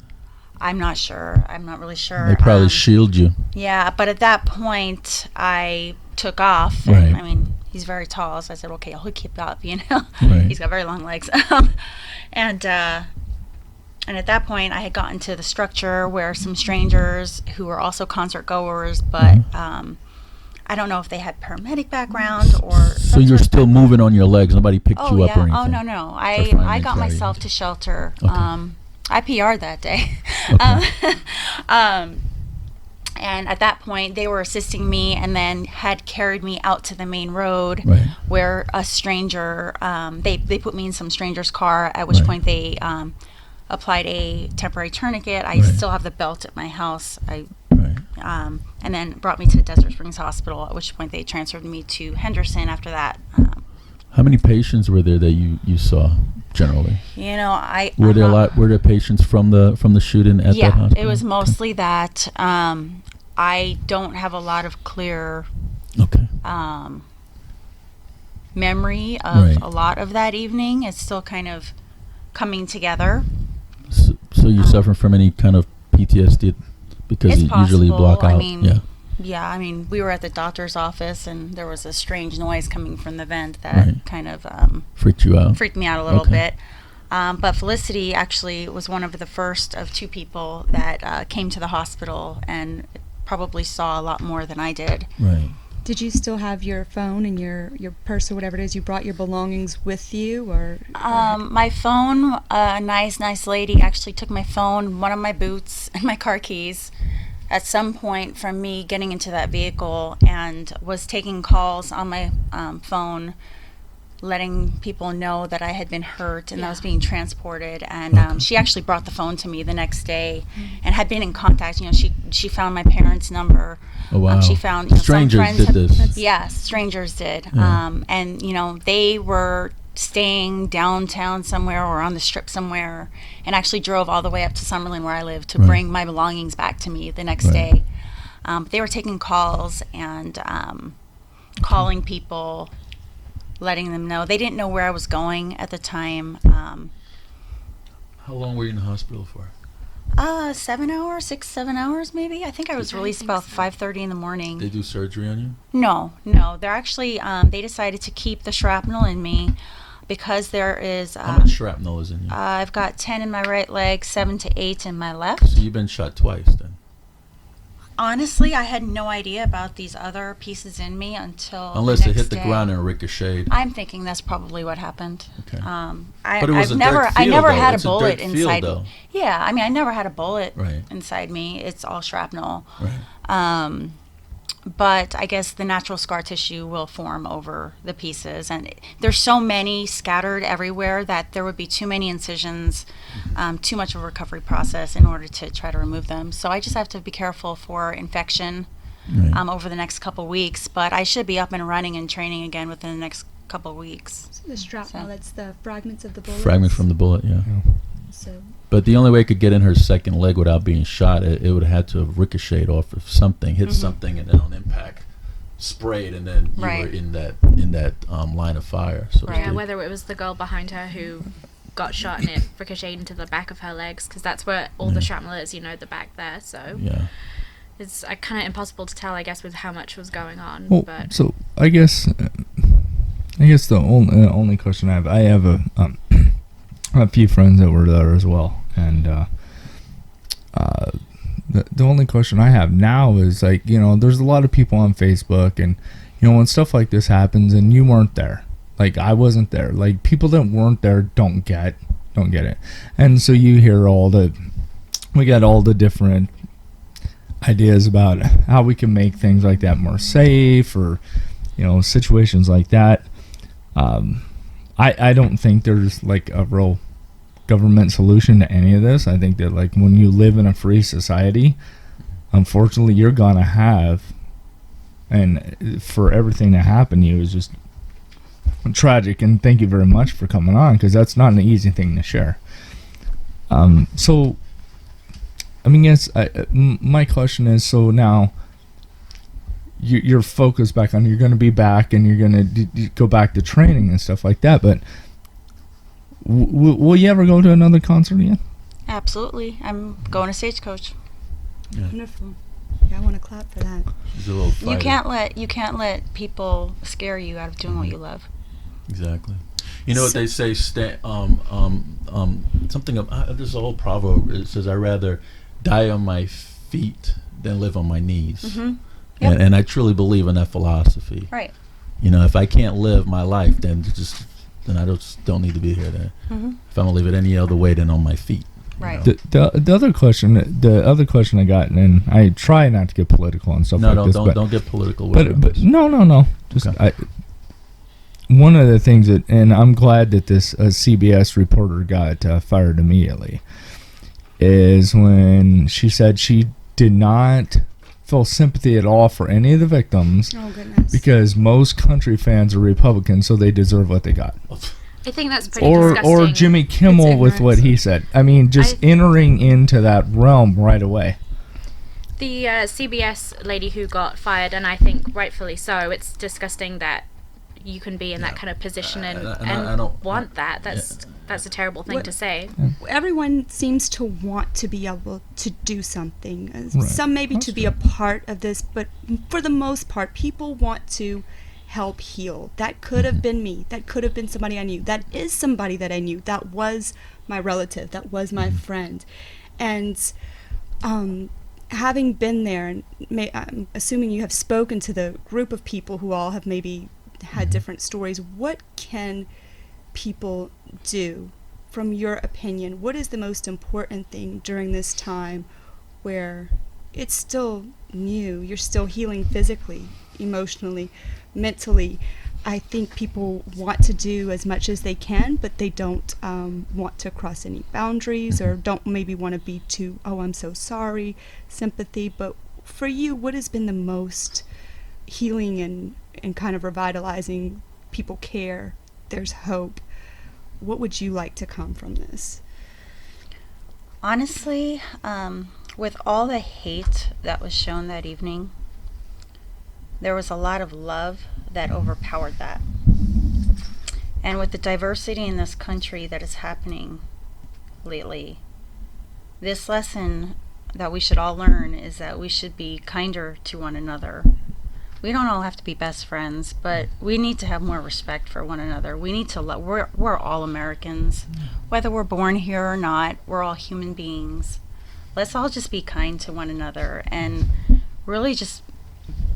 I'm not sure. I'm not really sure. They probably shield you. Yeah, but at that point, I took off. Right. And, I mean, he's very tall, so I said, okay, I'll keep up, Right. He's got very long legs. And And at that point, I had gotten to the structure where some strangers who were also concert goers, but I don't know if they had paramedic background or. So you're still moving on your legs. Nobody picked you up or anything. Oh no. I got myself to shelter. Okay. I PR'd that day. Okay. And at that point, they were assisting me and then had carried me out to the main road Right. where a stranger, they put me in some stranger's car, at which Right. point they applied a temporary tourniquet. I Right. still have the belt at my house. Right. And then brought me to Desert Springs Hospital, at which point they transferred me to Henderson after that. How many patients were there that you saw generally? Were there patients from the shooting at that hospital? Yeah, it was mostly that. I don't have a lot of clear memory of a lot of that evening. It's still kind of coming together. So you're suffering from any kind of PTSD because It's you usually block possible. out. I mean, we were at the doctor's office and there was a strange noise coming from the vent that kind of freaked you out. Freaked me out a little bit. But Felicity actually was one of the first of two people that came to the hospital and probably saw a lot more than I did. Right. Did you still have your phone and your purse or whatever it is? You brought your belongings with you, or? My phone, a nice lady actually took my phone, one of my boots, and my car keys at some point from me getting into that vehicle, and was taking calls on my phone, letting people know that I had been hurt and I was being transported. And she actually brought the phone to me the next day and had been in contact. She found my parents' number. Oh, wow. She found strangers some friends did this. Yes, strangers did. Yeah. And they were staying downtown somewhere or on the strip somewhere, and actually drove all the way up to Summerlin where I live to bring my belongings back to me the next day. They were taking calls and calling people, letting them know. They didn't know where I was going at the time. How long were you in the hospital for? 7 hours, 7 hours maybe. I think I was released about 5:30 in the morning. They do surgery on you? No. They're actually, they decided to keep the shrapnel in me because there is... How much shrapnel is in you? I've got 10 in my right leg, 7 to 8 in my left. So you've been shot twice then? Honestly, I had no idea about these other pieces in me until Unless the it next hit the day. ground and ricocheted. I'm thinking that's probably what happened. Okay. But it was I never had a It's a bullet dirt field, inside though. me. Yeah, I mean, I never had a bullet Right. inside me. It's all shrapnel. Right. But I guess the natural scar tissue will form over the pieces, and there's so many scattered everywhere that there would be too many incisions, too much of a recovery process in order to try to remove them. So I just have to be careful for infection over the next couple weeks, but I should be up and running and training again within the next couple weeks. So the shrapnel, that's the fragments of the bullet. Fragments from the bullet, yeah. So. But the only way it could get in her second leg without being shot, it would have had to have ricocheted off of something, hit something, and then on impact, sprayed, and then you were in that line of fire. So yeah, whether it was the girl behind her who got shot and it ricocheted into the back of her legs, because that's where all the shrapnel is, the back there. So it's kind of impossible to tell, I guess, with how much was going on. Well, but so I guess the only question I have a few friends that were there as well, and the only question I have now is there's a lot of people on Facebook, and when stuff like this happens and you weren't there, like I wasn't there, like people that weren't there don't get it, and so you hear we got all the different ideas about how we can make things like that more safe, or situations like that. I don't think there's like a real government solution to any of this. I think that when you live in a free society, unfortunately you're gonna have, and for everything to happen to you is just tragic. And thank you very much for coming on, because that's not an easy thing to share. So I mean, yes, my question is, so now you're focused back on, you're going to be back and you're going to go back to training and stuff like that, but will you ever go to another concert again? Absolutely. I'm going to Stagecoach. Yeah. Wonderful. Yeah, I want to clap for that. She's a little fighter. You can't let people scare you out of doing what you love. Exactly. You know what they say? Something. There's a whole proverb. It says, "I rather die on my feet than live on my knees." Mm-hmm. Yep. And I truly believe in that philosophy. Right. You know, if I can't live my life, then I don't need to be here. Then if I'm gonna live it any other way than on my feet. Right. The other question I got, and I try not to get political and stuff like this. Don't get political with it. But no. Just okay. One of the things and I'm glad that this CBS reporter got fired immediately, is when she said she did not feel sympathy at all for any of the victims. Oh, goodness. Because most country fans are Republicans, so they deserve what they got. I think that's pretty disgusting. Or Jimmy Kimmel with what he said. I mean, just entering into that realm right away. The CBS lady who got fired, and I think rightfully so, it's disgusting that you can be in that kind of position and I don't want that. That's a terrible thing to say. Everyone seems to want to be able to do something. Right. Some maybe to be a part of this, but for the most part, people want to help heal. That could have been me. That could have been somebody I knew. That is somebody that I knew. That was my relative. That was my friend. And having been there, and I'm assuming you have spoken to the group of people who all have maybe had different stories, what can people do, from your opinion? What is the most important thing during this time where it's still new, you're still healing physically, emotionally, mentally? I think people want to do as much as they can, but they don't want to cross any boundaries, or don't maybe want to be too, oh, I'm so sorry, sympathy. But for you, what has been the most healing and kind of revitalizing? People care, there's hope. What would you like to come from this? Honestly, with all the hate that was shown that evening, there was a lot of love that overpowered that. And with the diversity in this country that is happening lately, this lesson that we should all learn is that we should be kinder to one another. We don't all have to be best friends, but we need to have more respect for one another. We need to love. We're all Americans. Whether we're born here or not, we're all human beings. Let's all just be kind to one another and really just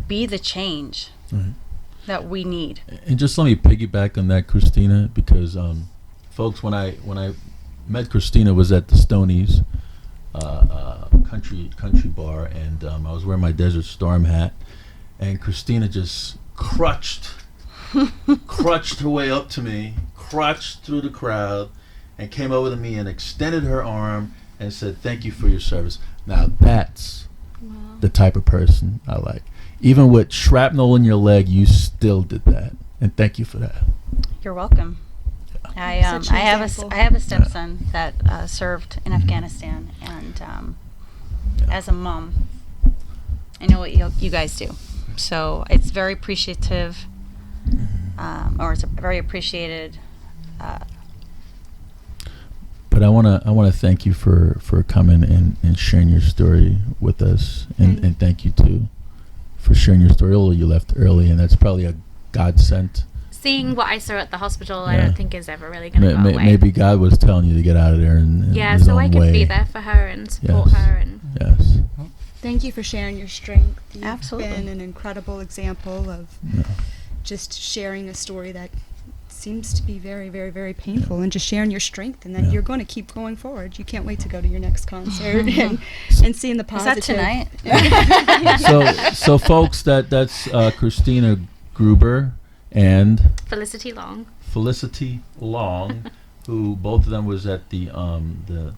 be the change that we need. And just let me piggyback on that, Christina, because folks, when I met Christina, was at the Stonies country bar, and I was wearing my Desert Storm hat, and Christina just crutched her way up to me, crutched through the crowd, and came over to me and extended her arm and said, "Thank you for your service." Now that's the type of person I like. Even with shrapnel in your leg, you still did that, and thank you for that. You're welcome. I have a stepson that served in Afghanistan, and as a mom, I know what you guys do. So it's very appreciative, or it's very appreciated. But I wanna thank you for coming and sharing your story with us, and thank you too for sharing your story. Although you left early, and that's probably a godsend. Seeing what I saw at the hospital, I don't think is ever really going to go away. Maybe God was telling you to get out of there, and so I could be there for her and support her. And yes. Thank you for sharing your strength. You've Absolutely. been an incredible example of just sharing a story that seems to be very, very, very painful, and just sharing your strength, and that you're going to keep going forward. You can't wait to go to your next concert and seeing the positive. Is that tonight? So folks, that's Christina Gruber and Felicity Long, who both of them was at the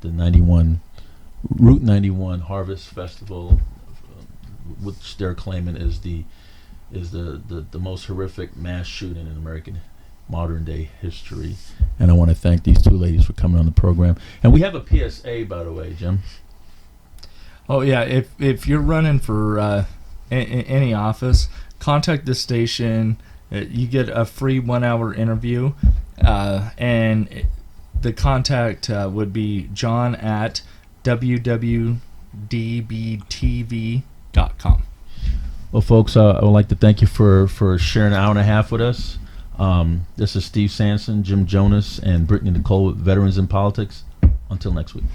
91 Route 91 Harvest Festival, which they're claiming is the most horrific mass shooting in American modern day history. And I want to thank these two ladies for coming on the program. And we have a PSA, by the way, Jim. Oh yeah, if you're running for any office, contact the station. You get a free 1-hour interview, and the contact would be John at www.dbtv.com. Well, folks, I would like to thank you for sharing an hour and a half with us. This is Steve Sanson, Jim Jonas, and Britany Nicole with Veterans in Politics. Until next week.